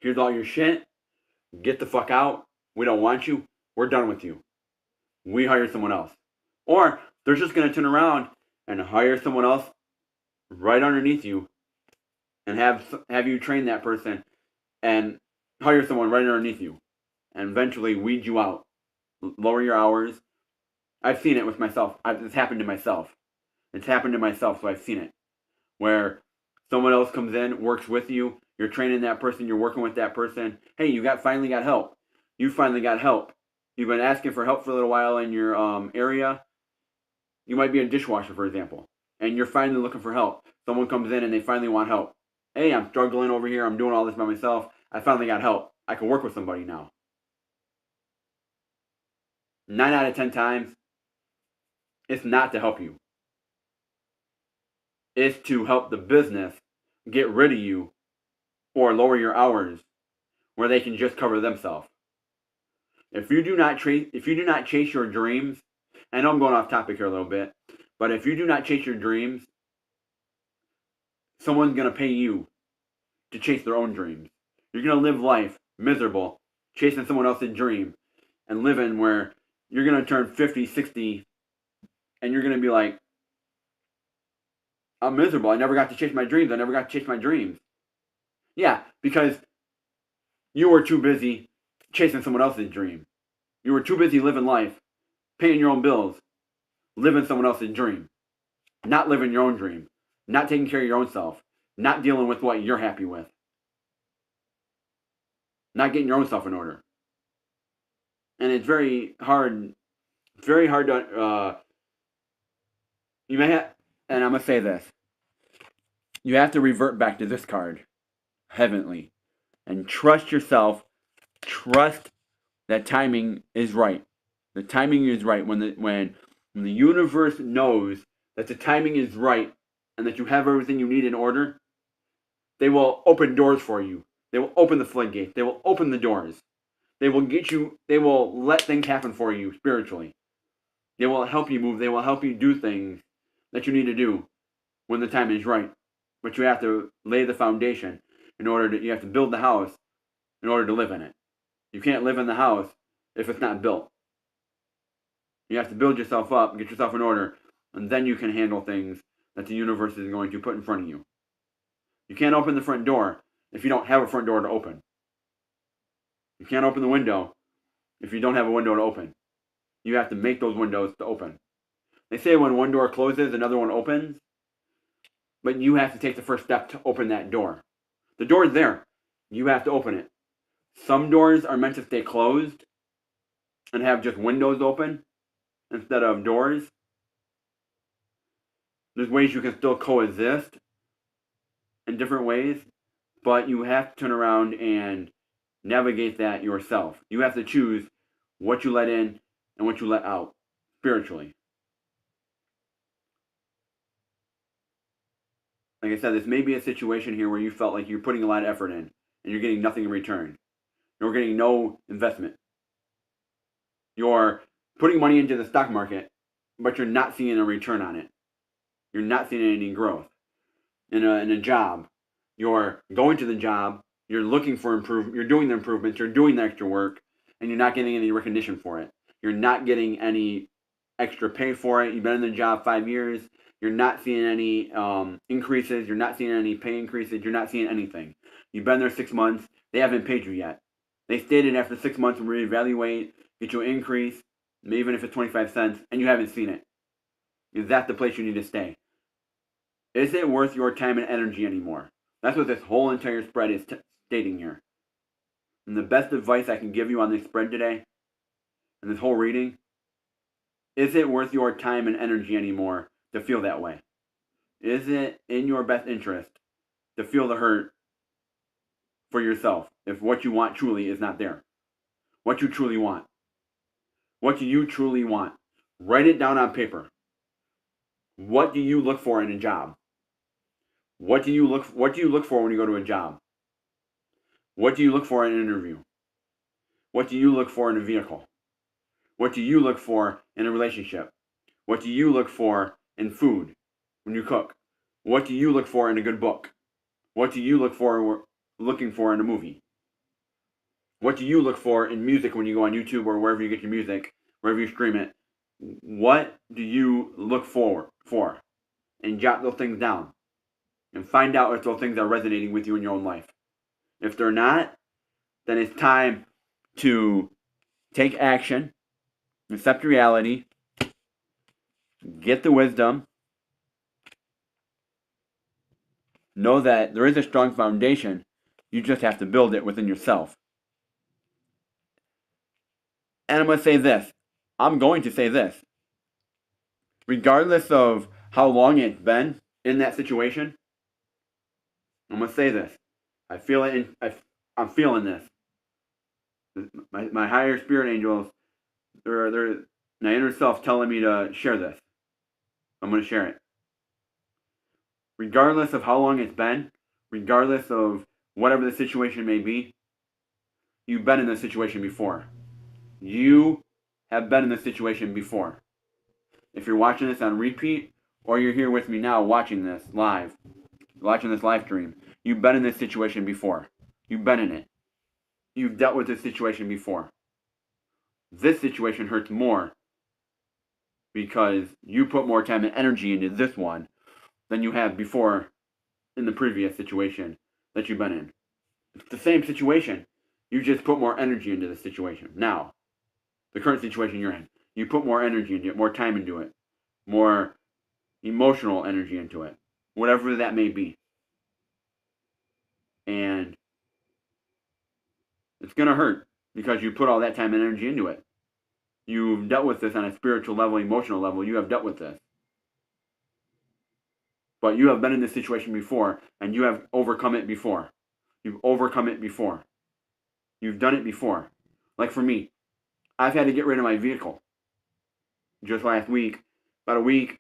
Here's all your shit. Get the fuck out. We don't want you. We're done with you. We hire someone else. Or they're just going to turn around and hire someone else right underneath you and have you train that person and hire someone right underneath you and eventually weed you out, lower your hours. I've seen it with myself. It's happened to myself. It's happened to myself, so I've seen it. Where someone else comes in, works with you, you're training that person, you're working with that person. Hey, finally got help. You finally got help. You've been asking for help for a little while in your area. You might be a dishwasher, for example, and you're finally looking for help. Someone comes in and they finally want help. Hey, I'm struggling over here. I'm doing all this by myself. I finally got help. I can work with somebody now. 9 out of 10 times, it's not to help you. It's to help the business get rid of you or lower your hours where they can just cover themselves. If you do not chase your dreams, I know I'm going off topic here a little bit, but if you do not chase your dreams, someone's going to pay you to chase their own dreams. You're going to live life miserable, chasing someone else's dream, and living where you're going to turn 50, 60, and you're going to be like, I'm miserable. I never got to chase my dreams. I never got to chase my dreams. Yeah, because you were too busy chasing someone else's dream. You were too busy living life, paying your own bills, living someone else's dream, not living your own dream, not taking care of your own self, not dealing with what you're happy with, not getting your own self in order. And it's very hard to, you may have, and I'm going to say this, you have to revert back to this card, Heavenly, and trust yourself, trust that timing is right. The timing is right. When the universe knows that the timing is right and that you have everything you need in order, they will open doors for you. They will open the floodgates. They will open the doors. They will let things happen for you spiritually. They will help you move. They will help you do things that you need to do when the time is right. But you have to lay the foundation you have to build the house in order to live in it. You can't live in the house if it's not built. You have to build yourself up, get yourself in order, and then you can handle things that the universe is going to put in front of you. You can't open the front door if you don't have a front door to open. You can't open the window if you don't have a window to open. You have to make those windows to open. They say when one door closes, another one opens, but you have to take the first step to open that door. The door is there. You have to open it. Some doors are meant to stay closed and have just windows open instead of doors. There's ways you can still coexist in different ways, but you have to turn around and navigate that yourself. You have to choose what you let in and what you let out spiritually. Like I said, this may be a situation here where you felt like you're putting a lot of effort in and you're getting nothing in return. You're getting no investment. You're putting money into the stock market, but you're not seeing a return on it. You're not seeing any growth. In a job, you're going to the job, you're looking for improvement, you're doing the improvements, you're doing the extra work, and you're not getting any recognition for it. You're not getting any extra pay for it. You've been in the job 5 years. You're not seeing any increases. You're not seeing any pay increases. You're not seeing anything. You've been there 6 months. They haven't paid you yet. They stated after 6 months to reevaluate, get you an increase, even if it's 25 cents, and you haven't seen it. Is that the place you need to stay? Is it worth your time and energy anymore? That's what this whole entire spread is stating here. And the best advice I can give you on this spread today, and this whole reading, is it worth your time and energy anymore to feel that way? Is it in your best interest to feel the hurt for yourself if what you want truly is not there? What you truly want. What do you truly want? Write it down on paper. What do you look for in a job? What do you look for when you go to a job? What do you look for in an interview? What do you look for in a vehicle? What do you look for in a relationship? What do you look for in food when you cook? What do you look for in a good book? What do you looking for in a movie? What do you look for in music when you go on YouTube or wherever you get your music, wherever you stream it? What do you look for? And jot those things down. And find out if those things are resonating with you in your own life. If they're not, then it's time to take action, accept reality, get the wisdom, know that there is a strong foundation. You just have to build it within yourself. And I'm going to say this. I'm going to say this. Regardless of how long it's been in that situation, I'm going to say this. I feel it. I'm feeling this. My higher spirit angels, they're my inner self telling me to share this. I'm going to share it. Regardless of how long it's been, regardless of whatever the situation may be, you've been in this situation before. You have been in this situation before. If you're watching this on repeat, or you're here with me now watching this live, watching this live stream, you've been in this situation before. You've been in it. You've dealt with this situation before. This situation hurts more because you put more time and energy into this one than you have before in the previous situation that you've been in. It's the same situation. You just put more energy into the situation. Now, the current situation you're in, you put more energy into it, more time into it, more emotional energy into it, whatever that may be. And it's going to hurt because you put all that time and energy into it. You've dealt with this on a spiritual level, emotional level. You have dealt with this. But you have been in this situation before, and you have overcome it before. You've overcome it before. You've done it before. Like for me, I've had to get rid of my vehicle. Just last week, about a week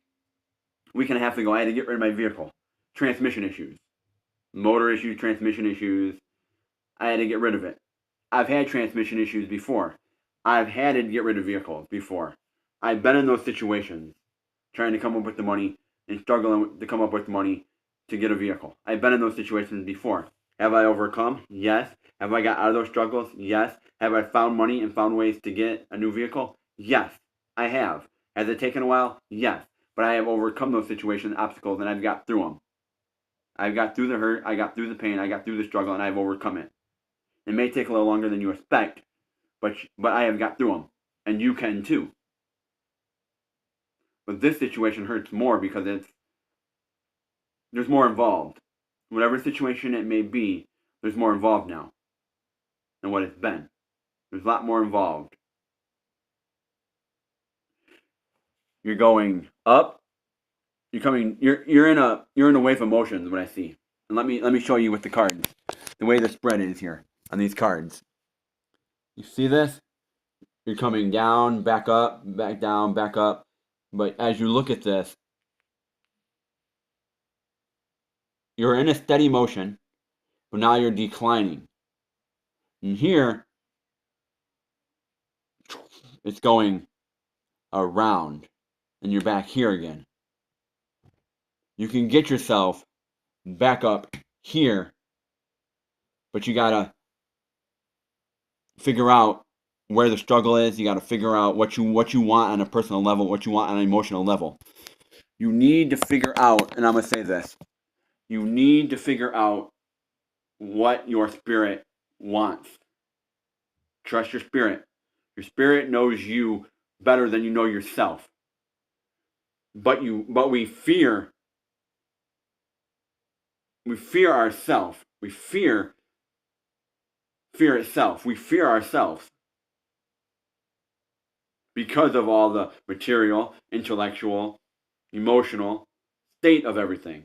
and a half ago, I had to get rid of my vehicle. Transmission issues. Motor issues, transmission issues. I had to get rid of it. I've had transmission issues before. I've had to get rid of vehicles before. I've been in those situations, trying to come up with the money and struggling to come up with money to get a vehicle. I've been in those situations before. Have I overcome? Yes. Have I got out of those struggles? Yes. Have I found money and found ways to get a new vehicle? Yes, I have. Has it taken a while? Yes. But I have overcome those situations, obstacles, and I've got through them. I've got through the hurt, I got through the pain, I got through the struggle, and I've overcome it. It may take a little longer than you expect, but I have got through them. And you can too. But this situation hurts more because there's more involved. Whatever situation it may be, there's more involved now than what it's been. There's a lot more involved. You're going up. You're in a wave of emotions. What I see, and let me show you with the cards, the way the spread is here on these cards. You see this? You're coming down, back up, back down, back up. But as you look at this, you're in a steady motion, but now you're declining. And here, it's going around, and you're back here again. You can get yourself back up here, but you gotta figure out where the struggle is. You gotta figure out what you want on a personal level, what you want on an emotional level. You need to figure out, and I'm gonna say this, you need to figure out what your spirit wants. Trust your spirit. Your spirit knows you better than you know yourself. But we fear ourselves. We fear itself. We fear ourselves because of all the material, intellectual, emotional state of everything.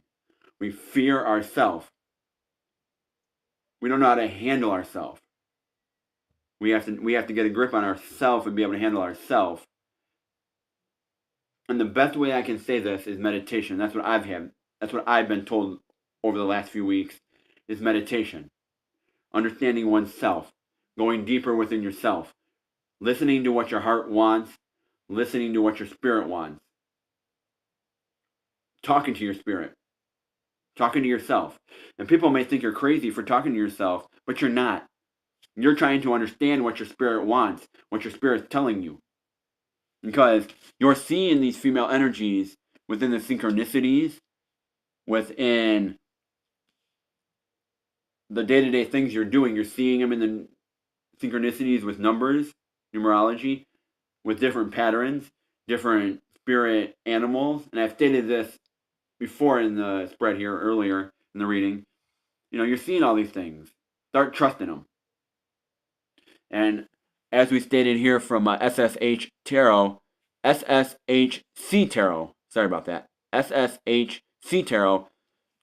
We fear ourselves. We don't know how to handle ourselves. We have to get a grip on ourselves and be able to handle ourselves. And the best way I can say this is meditation. That's what I've been told over the last few weeks is meditation. Understanding oneself, going deeper within yourself, listening to what your heart wants, listening to what your spirit wants, talking to your spirit, talking to yourself. And people may think you're crazy for talking to yourself, but you're not. You're trying to understand what your spirit wants, what your spirit's telling you. Because you're seeing these female energies within the synchronicities, within the day-to-day things you're doing. You're seeing them in the synchronicities with numbers, numerology, with different patterns, different spirit animals. And I've stated this before in the spread here earlier in the reading. You're seeing all these things. Start trusting them. And as we stated here from SSH Tarot, SSHC Tarot, sorry about that, SSHC Tarot,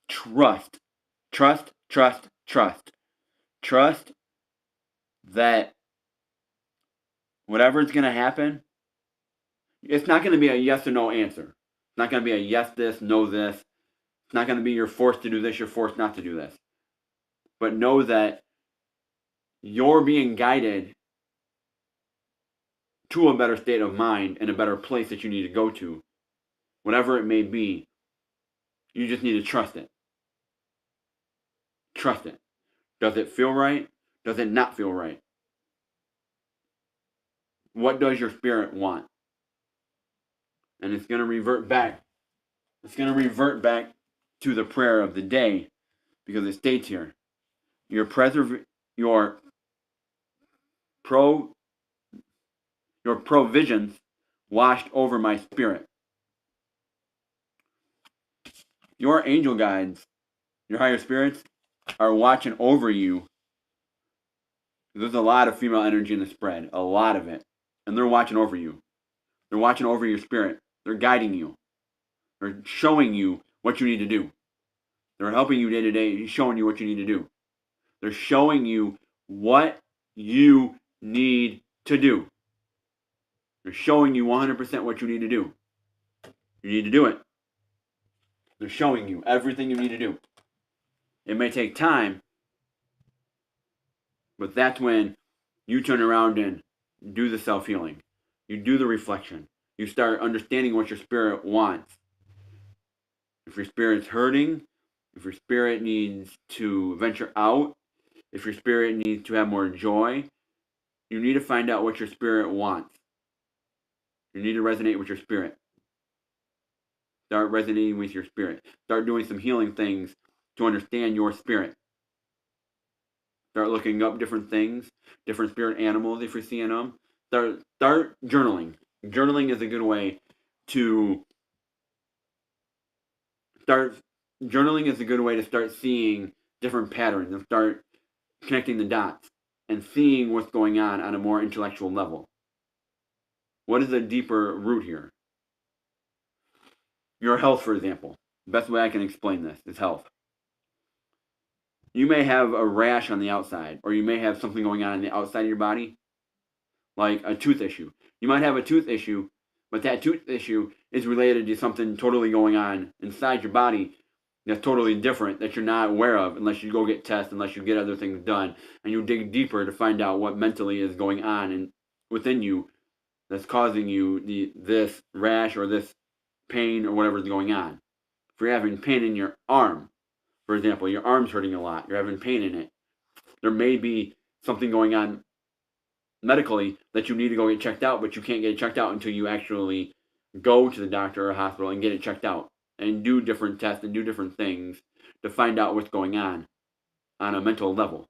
trust. Trust, trust, trust. Trust that whatever's going to happen, it's not going to be a yes or no answer. It's not going to be a yes this, no this. It's not going to be you're forced to do this, you're forced not to do this. But know that you're being guided to a better state of mind and a better place that you need to go to. Whatever it may be, you just need to trust it. Trust it. Does it feel right? Does it not feel right? What does your spirit want? And it's going to revert back. It's going to revert back to the prayer of the day, because it states here, your provisions washed over my spirit. Your angel guides, your higher spirits, are watching over you. There's a lot of female energy in the spread, a lot of it. And they're watching over you. They're watching over your spirit. They're guiding you. They're showing you what you need to do. They're helping you day to day, showing you what you need to do. They're showing you what you need to do. They're showing you 100% what you need to do. You need to do it. They're showing you everything you need to do. It may take time, but that's when you turn around and do the self-healing. You do the reflection. You start understanding what your spirit wants. If your spirit's hurting, if your spirit needs to venture out, if your spirit needs to have more joy, you need to find out what your spirit wants. You need to resonate with your spirit. Start resonating with your spirit. Start doing some healing things to understand your spirit. Start looking up different things, different spirit animals if you're seeing them. Start journaling. Journaling is a good way to start. Journaling is a good way to start seeing different patterns and start connecting the dots and seeing what's going on a more intellectual level. What is the deeper root here? Your health, for example. The best way I can explain this is health. You may have a rash on the outside, or you may have something going on the outside of your body, like a tooth issue. You might have a tooth issue, but that tooth issue is related to something totally going on inside your body that's totally different that you're not aware of unless you go get tests, unless you get other things done, and you dig deeper to find out what mentally is going on and within you that's causing you this rash or this pain or whatever is going on. If you're having pain in your arm, for example, your arm's hurting a lot, you're having pain in it, there may be something going on medically that you need to go get checked out, but you can't get it checked out until you actually go to the doctor or hospital and get it checked out and do different tests and do different things to find out what's going on a mental level.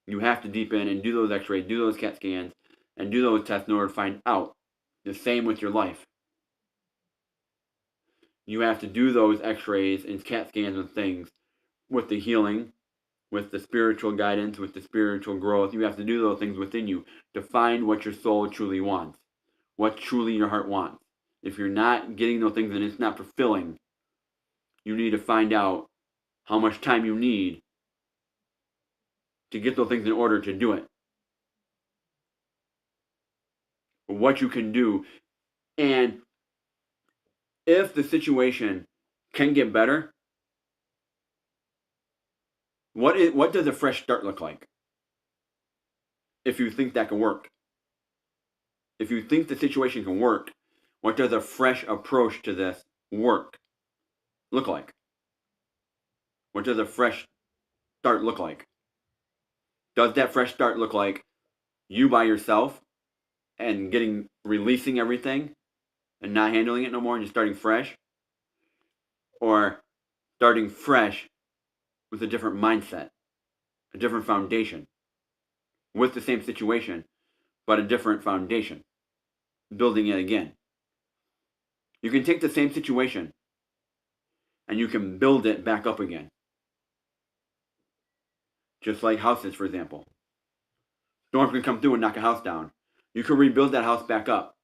You have to deep in and do those x-rays, do those CAT scans, and do those tests in order to find out. The same with your life. You have to do those x-rays and CAT scans and things with the healing, with the spiritual guidance, with the spiritual growth. You have to do those things within you to find what your soul truly wants, what truly your heart wants. If you're not getting those things and it's not fulfilling, you need to find out how much time you need to get those things in order to do it. What you can do. And if the situation can get better, what does a fresh start look like? If you think that can work. If you think the situation can work, what does a fresh approach to this work look like? What does a fresh start look like? Does that fresh start look like you by yourself and releasing everything and not handling it no more and just starting fresh? Or starting fresh with a different mindset, a different foundation, with the same situation, but a different foundation, building it again. You can take the same situation and you can build it back up again. Just like houses, for example. Storms can come through and knock a house down. You can rebuild that house back up.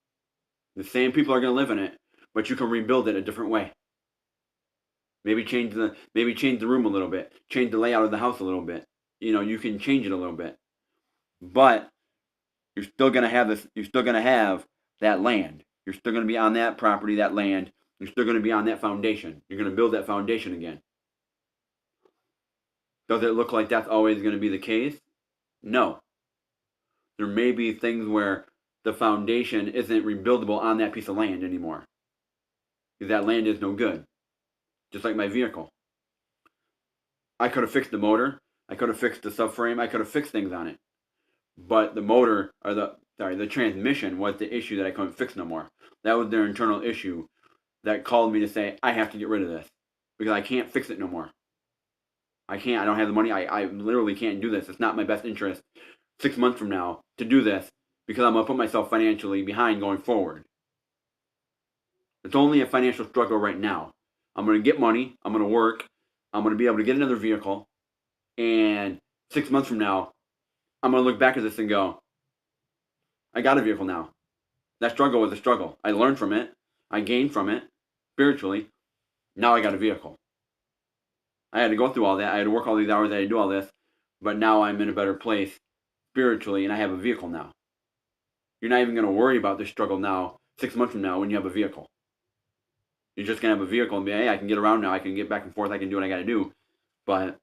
The same people are going to live in it, but you can rebuild it a different way. Maybe change the room a little bit, change the layout of the house a little bit. You can change it a little bit. But you're still going to have that land. You're still going to be on that property, that land. You're still going to be on that foundation. You're going to build that foundation again. Does it look like that's always going to be the case? No. There may be things where the foundation isn't rebuildable on that piece of land anymore. Because that land is no good. Just like my vehicle. I could have fixed the motor. I could have fixed the subframe. I could have fixed things on it. But the motor, or the transmission was the issue that I couldn't fix no more. That was their internal issue that called me to say, I have to get rid of this. Because I can't fix it no more. I can't. I don't have the money. I literally can't do this. It's not my best interest 6 months from now to do this because I'm going to put myself financially behind going forward. It's only a financial struggle right now. I'm going to get money. I'm going to work. I'm going to be able to get another vehicle. And 6 months from now, I'm going to look back at this and go, I got a vehicle now. That struggle was a struggle. I learned from it. I gained from it spiritually. Now I got a vehicle. I had to go through all that. I had to work all these hours. I had to do all this. But now I'm in a better place spiritually, and I have a vehicle now. You're not even going to worry about this struggle now, 6 months from now, when you have a vehicle. You're just going to have a vehicle and be, hey, I can get around now. I can get back and forth. I can do what I got to do. But,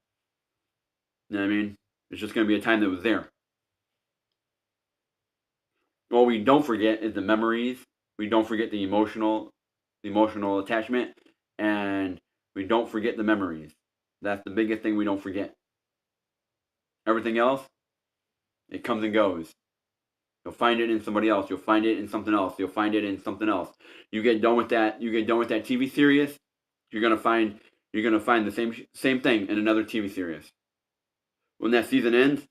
you know what I mean? It's just going to be a time that was there. What we don't forget is the memories. We don't forget the emotional attachment. And we don't forget the memories. That's the biggest thing we don't forget. Everything else, it comes and goes. You'll find it in somebody else. You'll find it in something else. You'll find it in something else. You get done with that. You get done with that TV series. You're gonna find the same thing in another TV series. When that season ends,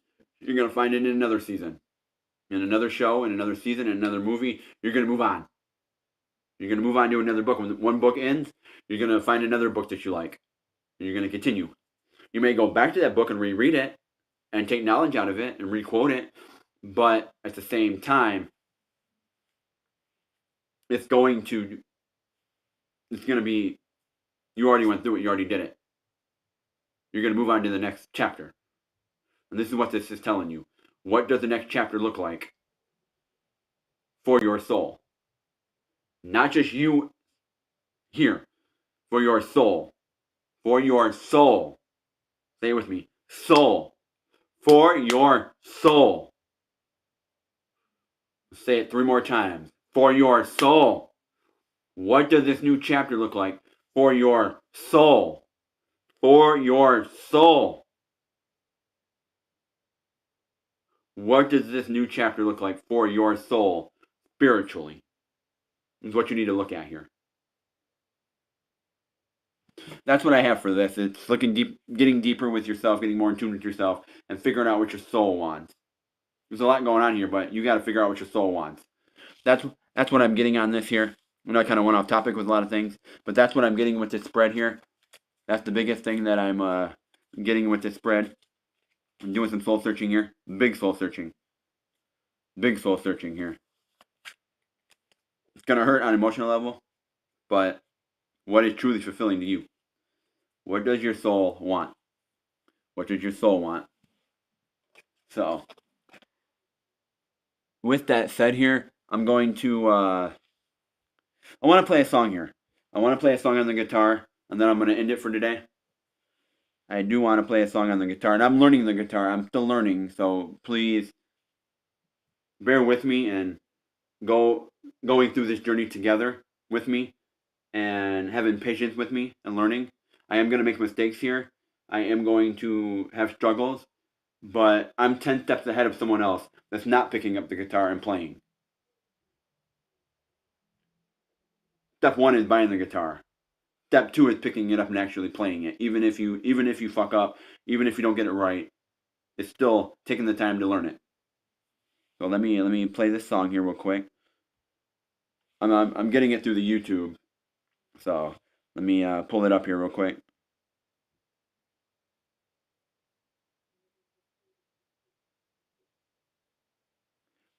you're gonna find it in another season, in another show, in another season, in another movie. You're gonna move on. You're gonna move on to another book. When one book ends, you're gonna find another book that you like, and you're gonna continue. You may go back to that book and reread it, and take knowledge out of it and requote it, but at the same time, it's going to be, you already went through it, you already did it. You're going to move on to the next chapter. And this is what this is telling you. What does the next chapter look like for your soul? Not just you here, for your soul. For your soul. Say it with me. Soul. For your soul. Say it 3 more times. For your soul. What does this new chapter look like for your soul? For your soul. What does this new chapter look like for your soul spiritually? Is what you need to look at here. That's what I have for this. It's looking deep, getting deeper with yourself, getting more in tune with yourself, and figuring out what your soul wants. There's a lot going on here, but you got to figure out what your soul wants. That's what I'm getting on this here. I know I kind of went off topic with a lot of things, but that's what I'm getting with this spread here. That's the biggest thing that I'm getting with this spread. I'm doing some soul searching here. Big soul searching. Big soul searching here. It's going to hurt on an emotional level, but what is truly fulfilling to you? What does your soul want? What does your soul want? So, with that said here, I'm going to, I want to play a song here. I want to play a song on the guitar, and then I'm going to end it for today. I do want to play a song on the guitar, and I'm learning the guitar. I'm still learning, so please bear with me and going through this journey together with me and having patience with me and learning. I am going to make mistakes here. I am going to have struggles, but I'm 10 steps ahead of someone else that's not picking up the guitar and playing. Step 1 is buying the guitar. Step 2 is picking it up and actually playing it. Even if you fuck up, even if you don't get it right, it's still taking the time to learn it. So let me play this song here real quick. I'm getting it through the YouTube, so let me pull it up here real quick.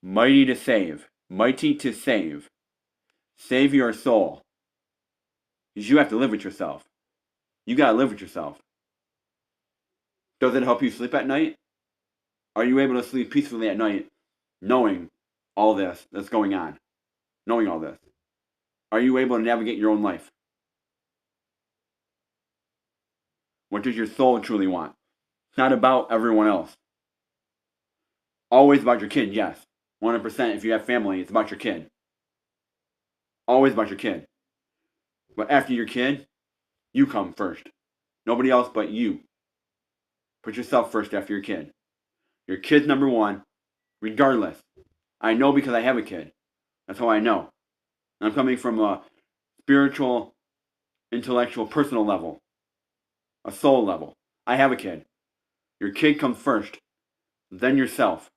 Mighty to save, mighty to save, save your soul. Because you have to live with yourself. You gotta live with yourself. Does it help you sleep at night? Are you able to sleep peacefully at night, knowing all this that's going on, knowing all this? Are you able to navigate your own life? What does your soul truly want? It's not about everyone else. Always about your kid, yes. 100% if you have family, it's about your kid. Always about your kid. But after your kid, you come first. Nobody else but you. Put yourself first after your kid. Your kid's number one, regardless. I know because I have a kid. That's how I know. I'm coming from a spiritual, intellectual, personal level. A soul level. I have a kid. Your kid comes first. Then yourself.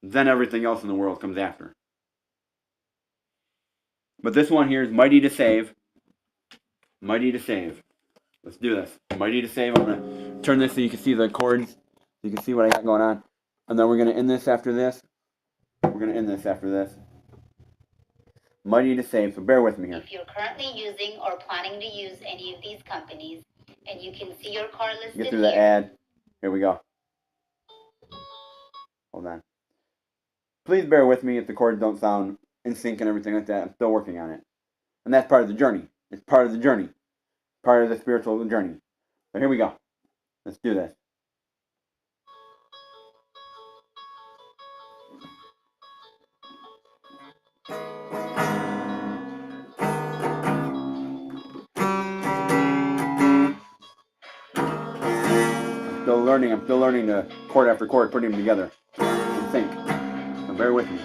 Then everything else in the world comes after. But this one here is Mighty to Save. Mighty to Save. Let's do this. Mighty to Save. I'm going to turn this so you can see the chords. So you can see what I got going on. And then we're going to end this after this. Mighty to Save. So bear with me here. If you're currently using or planning to use any of these companies, and you can see your car listed Get through the ad. Here we go. Hold on. Please bear with me if the chords don't sound in sync and everything like that. I'm still working on it. And that's part of the journey. It's part of the journey. Part of the spiritual journey. So here we go. Let's do this. I'm still learning to chord after chord, putting them together in sync. So bear with me.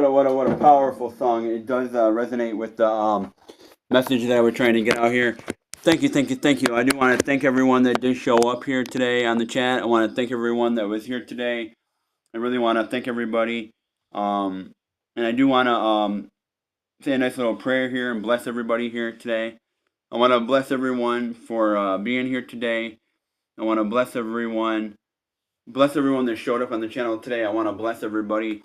What a powerful song. It does resonate with the message that we're trying to get out here. Thank you. I do want to thank everyone that did show up here today on the chat. I want to thank everyone that was here today. I really want to thank everybody. And I do want to say a nice little prayer here and bless everybody here today. I want to bless everyone for being here today. I want to bless everyone that showed up on the channel today. I want to bless everybody.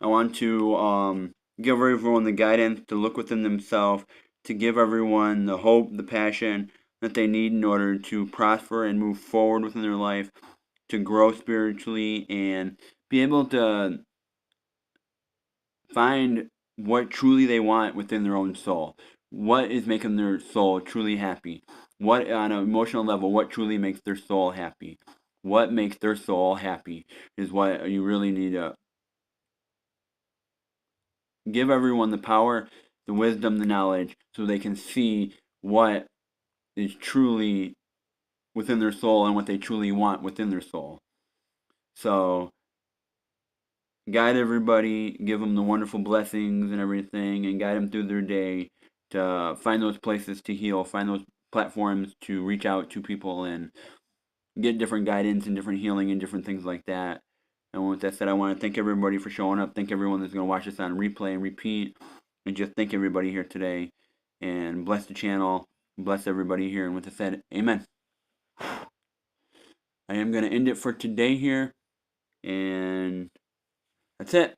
I want to give everyone the guidance to look within themselves, to give everyone the hope, the passion that they need in order to prosper and move forward within their life, to grow spiritually and be able to find what truly they want within their own soul. What is making their soul truly happy? What, on an emotional level, what truly makes their soul happy? What makes their soul happy is what you really need to give everyone the power, the wisdom, the knowledge, so they can see what is truly within their soul and what they truly want within their soul. So, guide everybody, give them the wonderful blessings and everything, and guide them through their day to find those places to heal, find those platforms to reach out to people and get different guidance and different healing and different things like that. And with that said, I want to thank everybody for showing up. Thank everyone that's going to watch this on replay and repeat. And just thank everybody here today. And bless the channel. Bless everybody here. And with that said, amen. I am going to end it for today here. And that's it.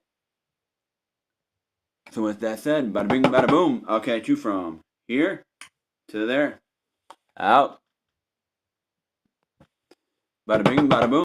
So with that said, bada bing, bada boom. I'll catch you from here to there. Out. Bada bing, bada boom.